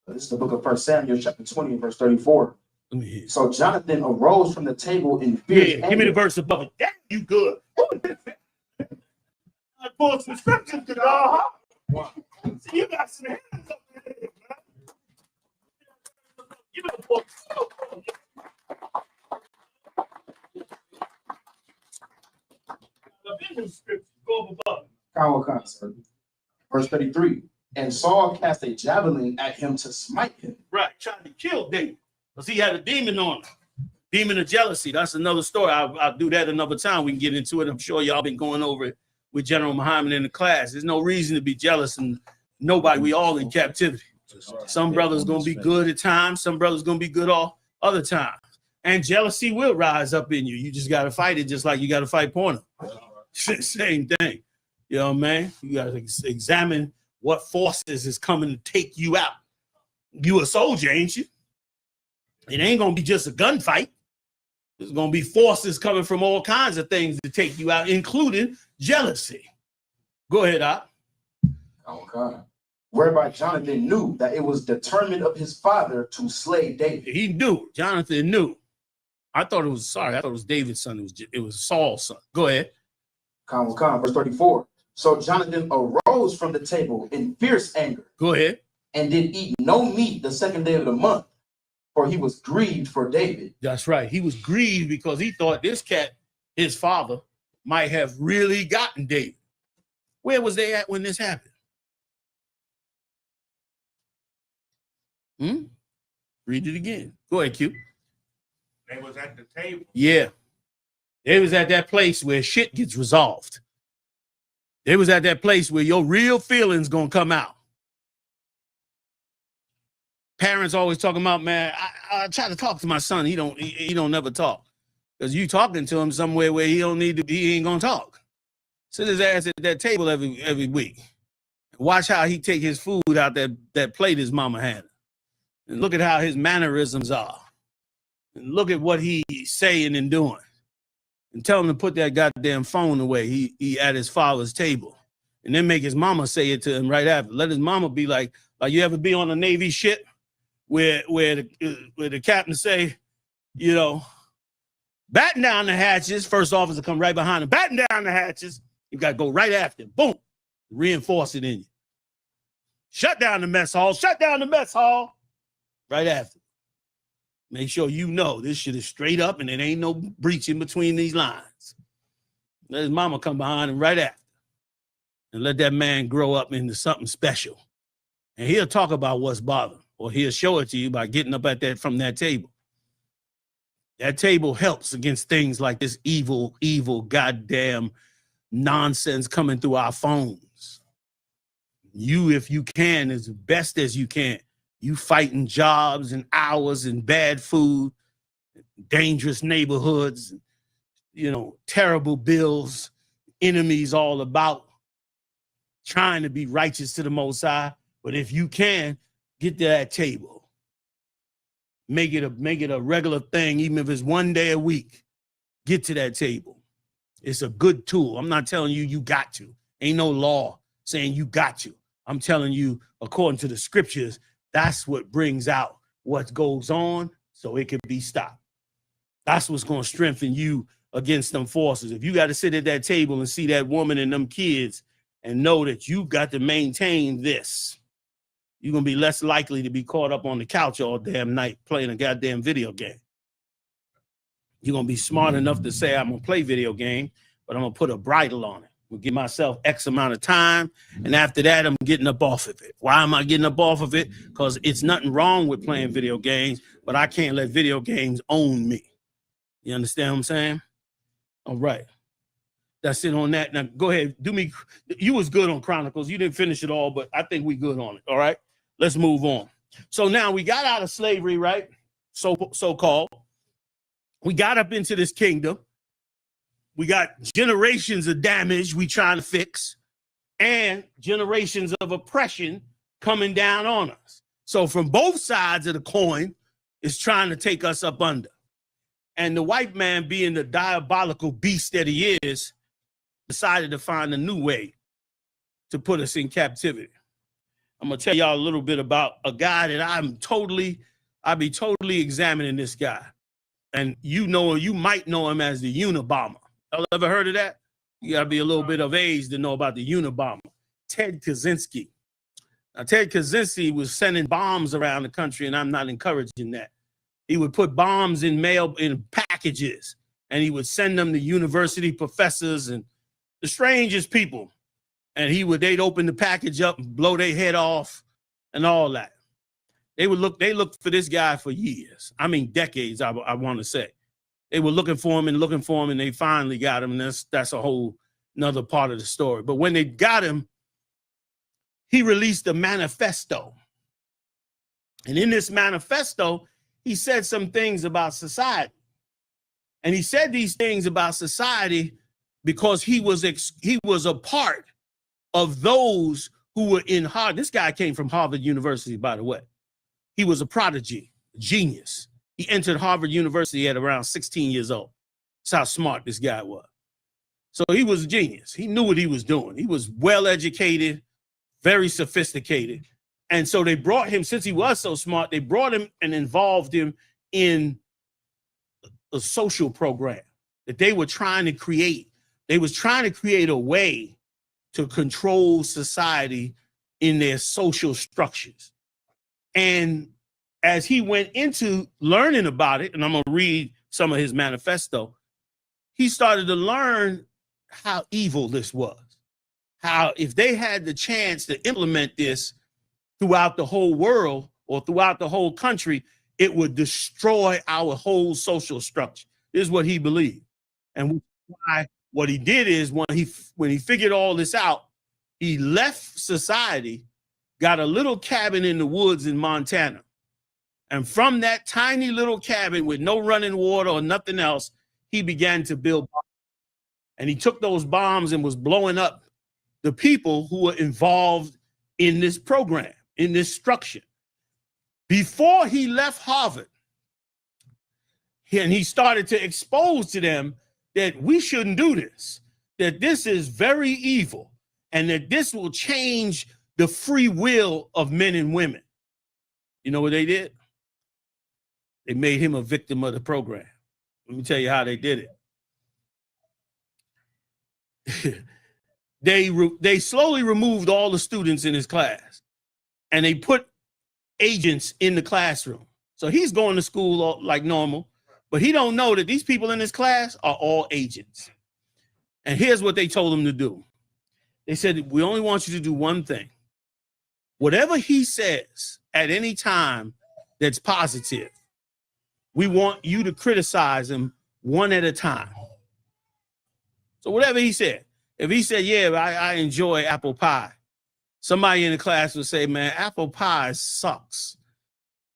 This is the book of 1 Samuel, chapter 20, verse 34. Let me hear. So Jonathan arose from the table in fierce anger. Give me the verse above it. Damn, you good. I pulled some scriptures to God. See, you got some hands up there, man. You better pull. Go above. Verse 33. And Saul cast a javelin at him to smite him. Right, trying to kill David because he had a demon on him. Demon of jealousy. That's another story. I'll do that another time. We can get into it. I'm sure y'all been going over it with General Muhammad in the class. There's no reason to be jealous, and nobody. We all in captivity. Some brothers gonna be good at times. Some brothers gonna be good all other times. And jealousy will rise up in you. You just gotta fight it, just like you gotta fight porno. Same thing. You know what I mean? You gotta examine what forces is coming to take you out. You a soldier, ain't you? It ain't gonna be just a gunfight. There's gonna be forces coming from all kinds of things to take you out, including jealousy. Go ahead, Op. Okay. Whereby Jonathan knew that it was determined of his father to slay David. He knew. Jonathan knew. I thought it was David's son. It was Saul's son. Go ahead. Verse 34. So Jonathan arose from the table in fierce anger. Go ahead. And did eat no meat the second day of the month, for he was grieved for David. That's right. He was grieved because he thought this cat, his father, might have really gotten David. Where was they at when this happened? Read it again. Go ahead, Q. They was at the table. Yeah. They was at that place where shit gets resolved. They was at that place where your real feelings gonna come out. Parents always talking about, man, I try to talk to my son. He don't never talk. Because you talking to him somewhere where he don't need to be, he ain't gonna talk. Sit his ass at that table every week. Watch how he take his food out that plate his mama had. And look at how his mannerisms are. And look at what he's saying and doing. And tell him to put that goddamn phone away. He at his father's table. And then make his mama say it to him right after. Let his mama be like you ever be on a Navy ship where the captain say, batten down the hatches. First officer come right behind him. Batten down the hatches. You got to go right after him. Boom. Reinforce it in you. Shut down the mess hall. Shut down the mess hall. Right after. Make sure you know this shit is straight up and it ain't no breach in between these lines. Let his mama come behind him right after. And let that man grow up into something special. And he'll talk about what's bothering, or he'll show it to you by getting up from that table. That table helps against things like this evil goddamn nonsense coming through our phones. You, if you can, as best as you can, you fighting jobs and hours and bad food, dangerous neighborhoods, terrible bills, enemy's all about trying to be righteous to the Most High. But if you can, get to that table. Make it a regular thing, even if it's one day a week. Get to that table. It's a good tool. I'm not telling you you got to. Ain't no law saying you got to. I'm telling you, according to the scriptures, that's what brings out what goes on so it can be stopped. That's what's going to strengthen you against them forces. If you got to sit at that table and see that woman and them kids and know that you got to maintain this, you're going to be less likely to be caught up on the couch all damn night playing a goddamn video game. You're going to be smart enough to say, I'm going to play video game, but I'm going to put a bridle on it. I'm going to give myself X amount of time, and after that, I'm getting up off of it. Why am I getting up off of it? Because it's nothing wrong with playing video games, but I can't let video games own me. You understand what I'm saying? All right. That's it on that. Now, go ahead. Do me. You was good on Chronicles. You didn't finish it all, but I think we good on it. All right. Let's move on. So now we got out of slavery, right? So-called. We got up into this kingdom. We got generations of damage we trying to fix and generations of oppression coming down on us. So from both sides of the coin is trying to take us up under. And the white man, being the diabolical beast that he is, decided to find a new way to put us in captivity. I'm going to tell y'all a little bit about a guy that I'll be totally examining this guy. And you might know him as the Unabomber. Y'all ever heard of that? You got to be a little bit of age to know about the Unabomber. Ted Kaczynski. Now, Ted Kaczynski was sending bombs around the country, and I'm not encouraging that. He would put bombs in packages, and he would send them to university professors and the strangest people. And they'd open the package up and blow their head off and all that. They looked for this guy for years. I mean, decades, I want to say. They were looking for him, and they finally got him. And that's a whole nother part of the story. But when they got him, he released a manifesto. And in this manifesto, he said some things about society. And he said these things about society because he was a part of those who were in Harvard. This guy came from Harvard University, by the way. He was a prodigy, genius. He entered Harvard University at around 16 years old. That's how smart this guy was. So he was a genius. He knew what he was doing. He was well-educated, very sophisticated. And so they brought him, since he was so smart, they brought him and involved him in a social program that they were trying to create. They was trying to create a way to control society in their social structures. And as he went into learning about it, and I'm going to read some of his manifesto, he started to learn how evil this was. How if they had the chance to implement this throughout the whole world or throughout the whole country, it would destroy our whole social structure. This is what he believed. And what he did is when he figured all this out, he left society, got a little cabin in the woods in Montana. And from that tiny little cabin with no running water or nothing else, he began to build bombs. And he took those bombs and was blowing up the people who were involved in this program, in this structure. Before he left Harvard, and he started to expose to them that we shouldn't do this, that this is very evil, and that this will change the free will of men and women. You know what they did? They made him a victim of the program. Let me tell you how they did it. They slowly removed all the students in his class, and they put agents in the classroom. So he's going to school like normal, but he don't know that these people in his class are all agents. And here's what they told him to do. They said, we only want you to do one thing. Whatever he says at any time that's positive, we want you to criticize him one at a time. So whatever he said, if he said, yeah, I enjoy apple pie, somebody in the class would say, man, apple pie sucks.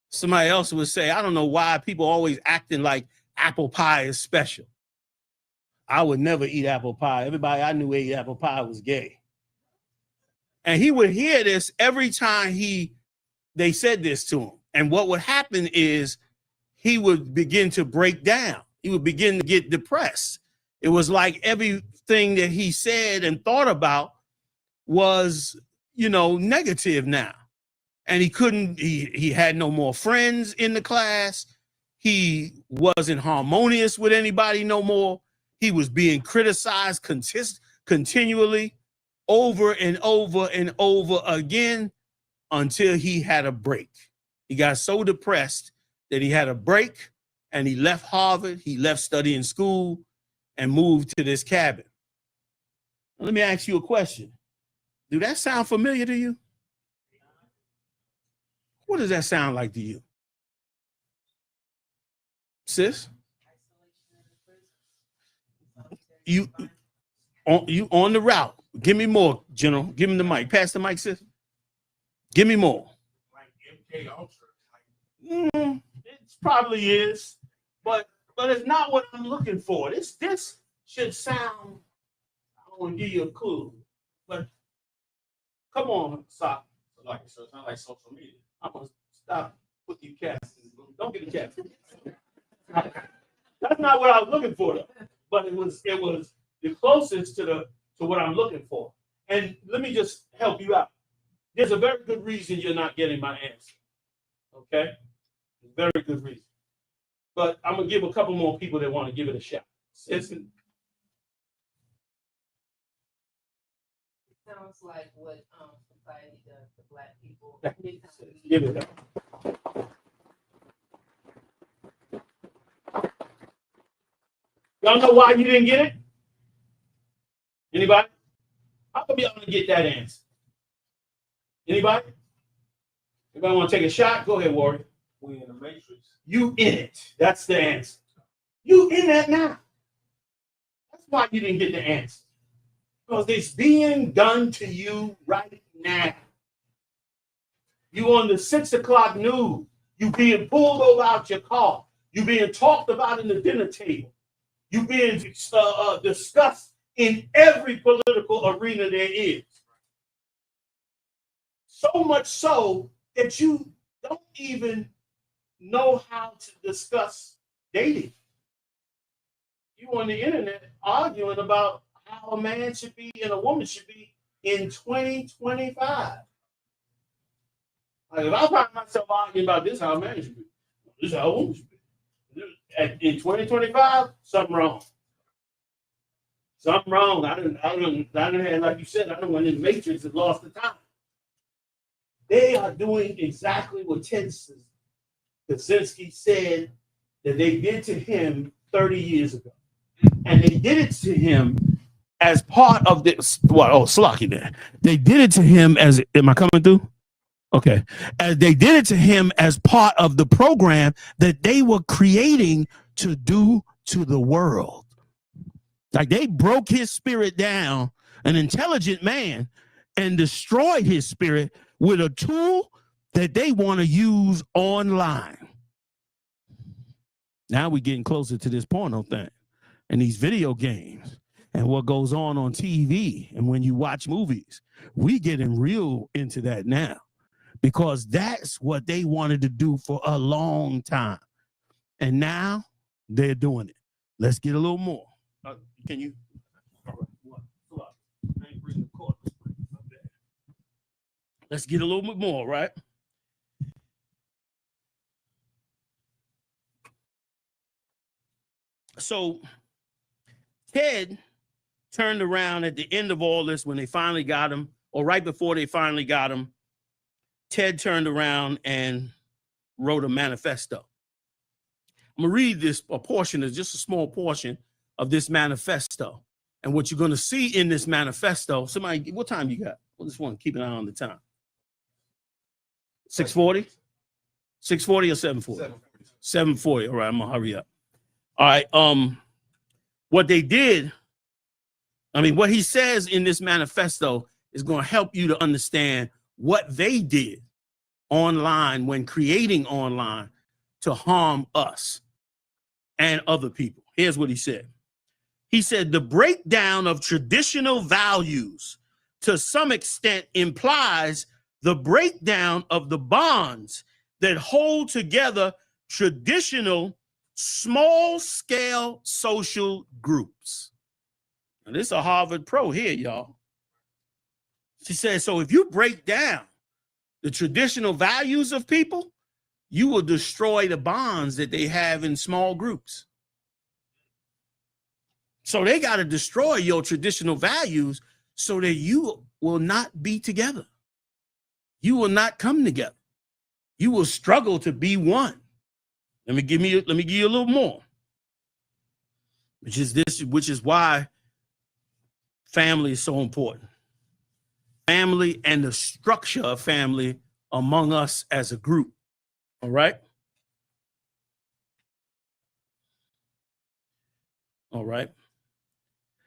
Somebody else would say, I don't know why people always acting like apple pie is special. I would never eat apple pie. Everybody I knew ate apple pie was gay. And he would hear this every time they said this to him. And what would happen is he would begin to break down. He would begin to get depressed. It was like everything that he said and thought about was, negative now. And he had no more friends in the class. He wasn't harmonious with anybody no more. He was being criticized continually over and over and over again until he had a break. He got so depressed that he had a break and he left Harvard. He left studying school and moved to this cabin. Now, let me ask you a question. Do that sound familiar to you? What does that sound like to you? Sis? You on the route. Give me more, General. Give him the mic. Pass the mic, sis. Give me more. Like MK Ultra. It probably is, but it's not what I'm looking for. This should sound. I want to give you a clue, but come on, stop. So it's not like social media. I'm gonna stop. Put your cats. Don't get a cat. That's not what I was looking for, though. But it was the closest to what I'm looking for. And let me just help you out. There's a very good reason you're not getting my answer. Okay? Very good reason. But I'm gonna give a couple more people that want to give it a shot. Sounds like what society does to Black people. Give it up. Y'all know why you didn't get it? Anybody? How come y'all didn't get that answer? Anybody? Anybody want to take a shot? Go ahead, Warrior. We in the Matrix. You in it. That's the answer. You in that now. That's why you didn't get the answer. Because it's being done to you right now. You on the 6 o'clock news. You being pulled over out your car. You being talked about in the dinner table. You being discussed in every political arena there is. So much so that you don't even know how to discuss dating. You on the internet arguing about how a man should be and a woman should be in 2025. Like if I find myself arguing about this, how a man should be, this is how a woman should be. In 2025, something wrong. Something wrong. I didn't have, like you said, I don't went in the Matrix and lost the time. They are doing exactly what Ted Kaczynski said that they did to him 30 years ago. And they did it to him as part of this. Slocky there. They did it to him as, am I coming through? Okay. As they did it to him as part of the program that they were creating to do to the world. Like they broke his spirit down, an intelligent man, and destroyed his spirit with a tool that they want to use online. Now we're getting closer to this porno thing and these video games and what goes on TV. And when you watch movies, we getting real into that now because that's what they wanted to do for a long time. And now they're doing it. Let's get a little more. Can you? All right. I ain't bringing the cord. Let's get a little bit more, right? So Ted turned around at the end of all this when they finally got him, or right before they finally got him. Ted turned around and wrote a manifesto. I'm gonna read a portion, is just a small portion of this manifesto. And what you're gonna see in this manifesto, somebody, what time you got? Well, just want to keep an eye on the time. 6:40? 6:40 or 7:40? 7:40. All right, I'm gonna hurry up. All right. What they did, what he says in this manifesto is going to help you to understand what they did online when creating online to harm us and other people. Here's what he said. He said the breakdown of traditional values to some extent implies the breakdown of the bonds that hold together traditional small-scale social groups. And this is a Harvard pro here, y'all. She says, so if you break down the traditional values of people, you will destroy the bonds that they have in small groups. So they got to destroy your traditional values so that you will not be together. You will not come together. You will struggle to be one. Let me give you a little more. Which is why family is so important. Family and the structure of family among us as a group. All right. All right.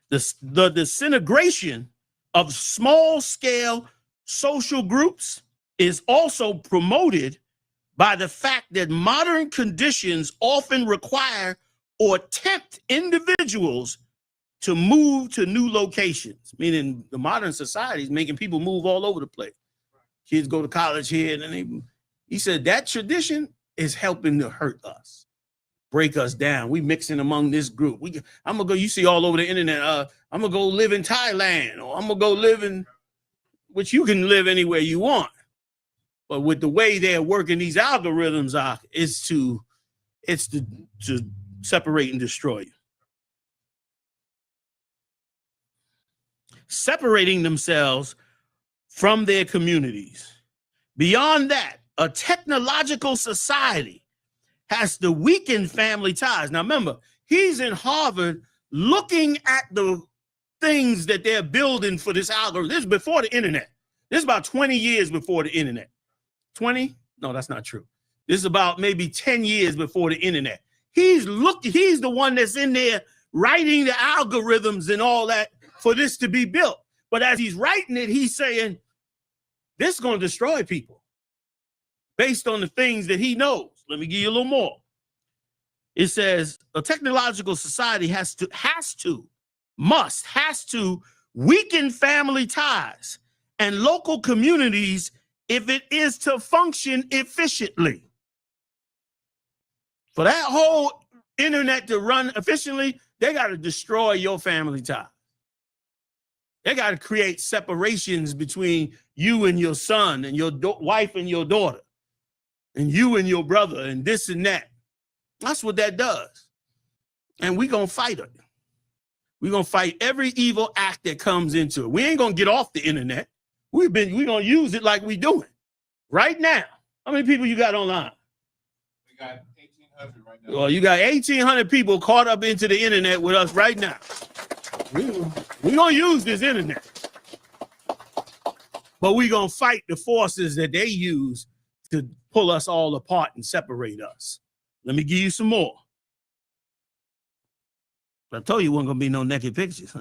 The disintegration of small-scale social groups is also promoted by the fact that modern conditions often require or tempt individuals to move to new locations, meaning the modern society is making people move all over the place. Kids go to college here, and he said that tradition is helping to hurt us, break us down. We mixing among this group. I'm gonna go. You see all over the internet. I'm gonna go live in Thailand, or I'm gonna go live in, which you can live anywhere you want. But with the way they're working these algorithms out, it's to separate and destroy you. Separating themselves from their communities. Beyond that, a technological society has to weaken family ties. Now remember, he's in Harvard looking at the things that they're building for this algorithm. This is before the internet. This is about 20 years before the internet. 20? No, that's not true. This is about maybe 10 years before the internet. He's the one that's in there writing the algorithms and all that for this to be built. But as he's writing it, he's saying, this is going to destroy people based on the things that he knows. Let me give you a little more. It says a technological society has to weaken family ties and local communities if it is to function efficiently. For that whole internet to run efficiently, they got to destroy your family ties. They got to create separations between you and your son and your wife and your daughter and you and your brother and this and that. That's what that does. And we're going to fight it. We're going to fight every evil act that comes into it. We ain't going to get off the internet. We're going to use it like we doing right now. How many people you got online? We got 1,800 right now. Well, you got 1,800 people caught up into the internet with us right now. We're going to use this internet. But we're going to fight the forces that they use to pull us all apart and separate us. Let me give you some more. I told you wasn't going to be no naked pictures.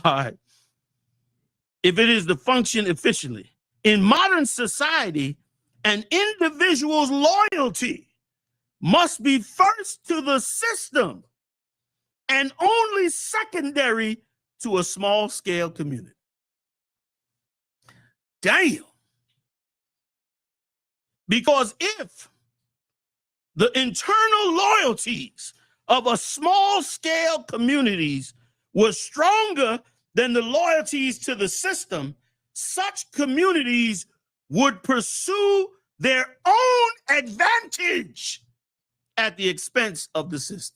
All right. If it is to function efficiently. In modern society, an individual's loyalty must be first to the system and only secondary to a small-scale community. Damn. Because if the internal loyalties of a small-scale communities were stronger than the loyalties to the system, such communities would pursue their own advantage at the expense of the system.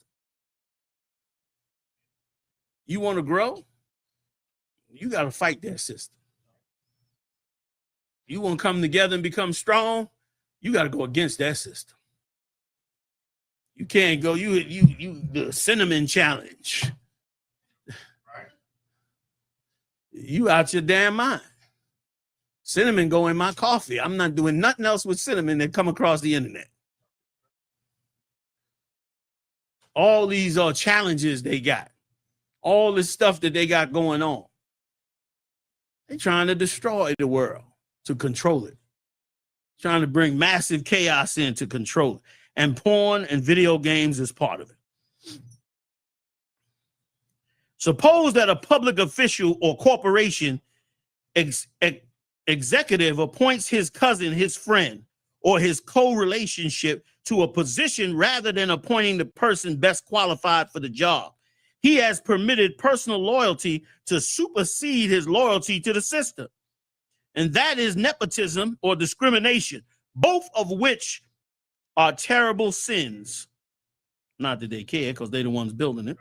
You want to grow? You got to fight that system. You want to come together and become strong? You got to go against that system. You can't go, you the cinnamon challenge. Right. You out your damn mind. Cinnamon go in my coffee. I'm not doing nothing else with cinnamon that come across the internet. All these are challenges they got. All this stuff that they got going on. They're trying to destroy the world to control it. Trying to bring massive chaos in to control it. And porn and video games is part of it. Suppose that a public official or corporation executive appoints his cousin, his friend, or his co-relationship to a position rather than appointing the person best qualified for the job. He has permitted personal loyalty to supersede his loyalty to the system. And that is nepotism or discrimination, both of which are terrible sins. Not that they care, because they're the ones building it.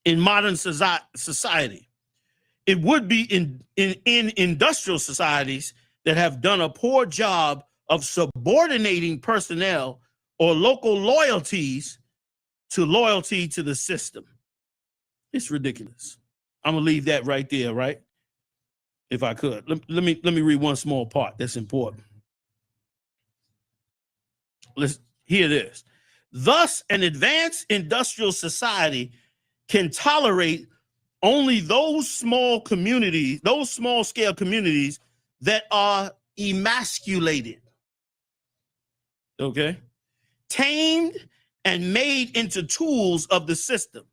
In modern society, it would be in industrial societies that have done a poor job of subordinating personnel or local loyalties to loyalty to the system. It's ridiculous. I'm gonna leave that right there, right? If I could. Let me read one small part that's important. Let's hear this. Thus, an advanced industrial society can tolerate only those small communities, those small scale communities that are emasculated, okay, tamed and made into tools of the system.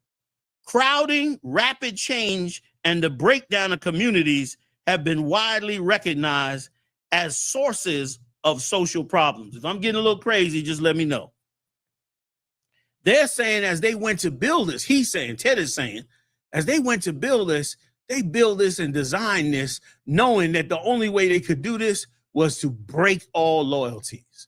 Crowding, rapid change, and the breakdown of communities have been widely recognized as sources of social problems. If I'm getting a little crazy, just let me know. They're saying as they went to build this, he's saying, Ted is saying, as they went to build this, they build this and design this, knowing that the only way they could do this was to break all loyalties,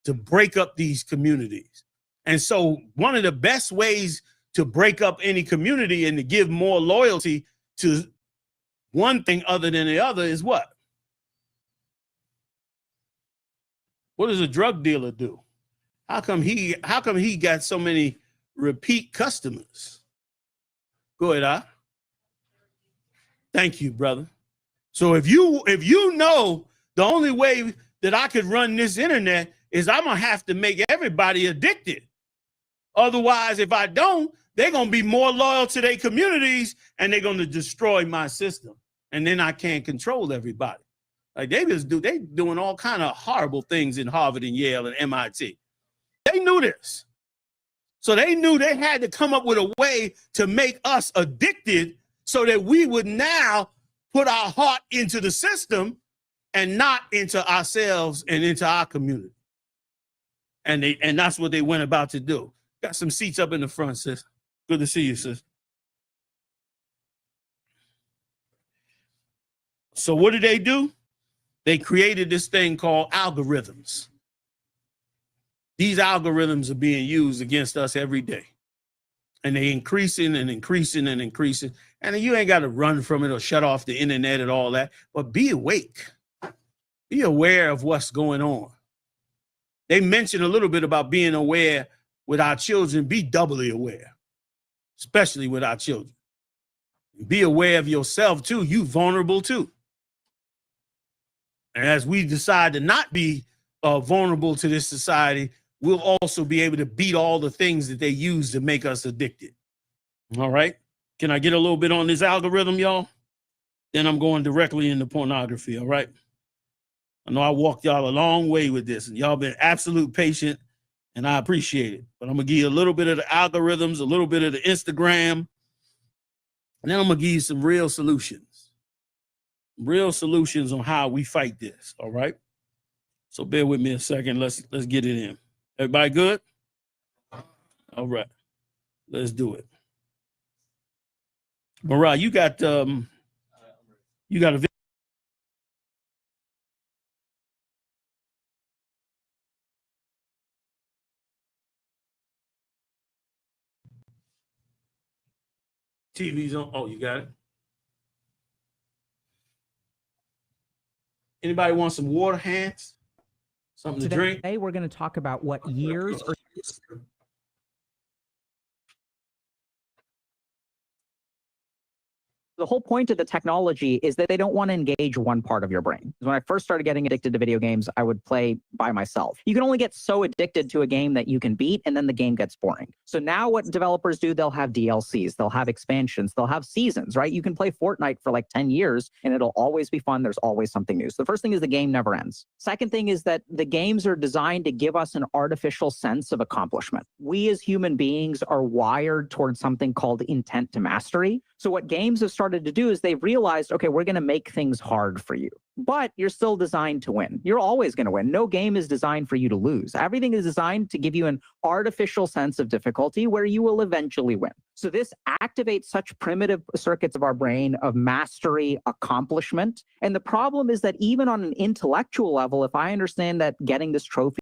to break up these communities. And so one of the best ways to break up any community and to give more loyalty to one thing other than the other is what? What does a drug dealer do? How come he got so many repeat customers? Go ahead, Thank you, brother. So if you know the only way that I could run this internet is I'm gonna have to make everybody addicted. Otherwise, if I don't, they're gonna be more loyal to their communities and they're gonna destroy my system. And then I can't control everybody. Like they doing all kind of horrible things in Harvard and Yale and MIT. They knew this. So they knew they had to come up with a way to make us addicted so that we would now put our heart into the system and not into ourselves and into our community. And that's what they went about to do. Got some seats up in the front, sis. Good to see you, sis. So what did they do? They created this thing called algorithms. These algorithms are being used against us every day. And they increasing and increasing and increasing. And you ain't got to run from it or shut off the internet and all that, but be awake. Be aware of what's going on. They mentioned a little bit about being aware with our children. Be doubly aware, especially with our children. Be aware of yourself too. You vulnerable too. And as we decide to not be vulnerable to this society, we'll also be able to beat all the things that they use to make us addicted. All right. Can I get a little bit on this algorithm, y'all? Then I'm going directly into pornography. All right. I know I walked y'all a long way with this and y'all been absolute patient and I appreciate it. But I'm going to give you a little bit of the algorithms, a little bit of the Instagram, and then I'm going to give you some real solutions on how we fight this. All right. So bear with me a second. Let's get it in. Everybody good? All right. Let's do it. Mariah, you got a video. TV's on. Oh, you got it. Anybody want some water, hands? Something to drink? Today we're going to talk about what years or The whole point of the technology is that they don't want to engage one part of your brain. When I first started getting addicted to video games, I would play by myself. You can only get so addicted to a game that you can beat, and then the game gets boring. So now what developers do, they'll have DLCs, they'll have expansions, they'll have seasons, right? You can play Fortnite for like 10 years, and it'll always be fun. There's always something new. So the first thing is the game never ends. Second thing is that the games are designed to give us an artificial sense of accomplishment. We as human beings are wired towards something called intent to mastery. So what games have started to do is they've realized, okay, we're going to make things hard for you, but you're still designed to win. You're always going to win. No game is designed for you to lose. Everything is designed to give you an artificial sense of difficulty where you will eventually win. So this activates such primitive circuits of our brain of mastery, accomplishment. And the problem is that even on an intellectual level, if I understand that getting this trophy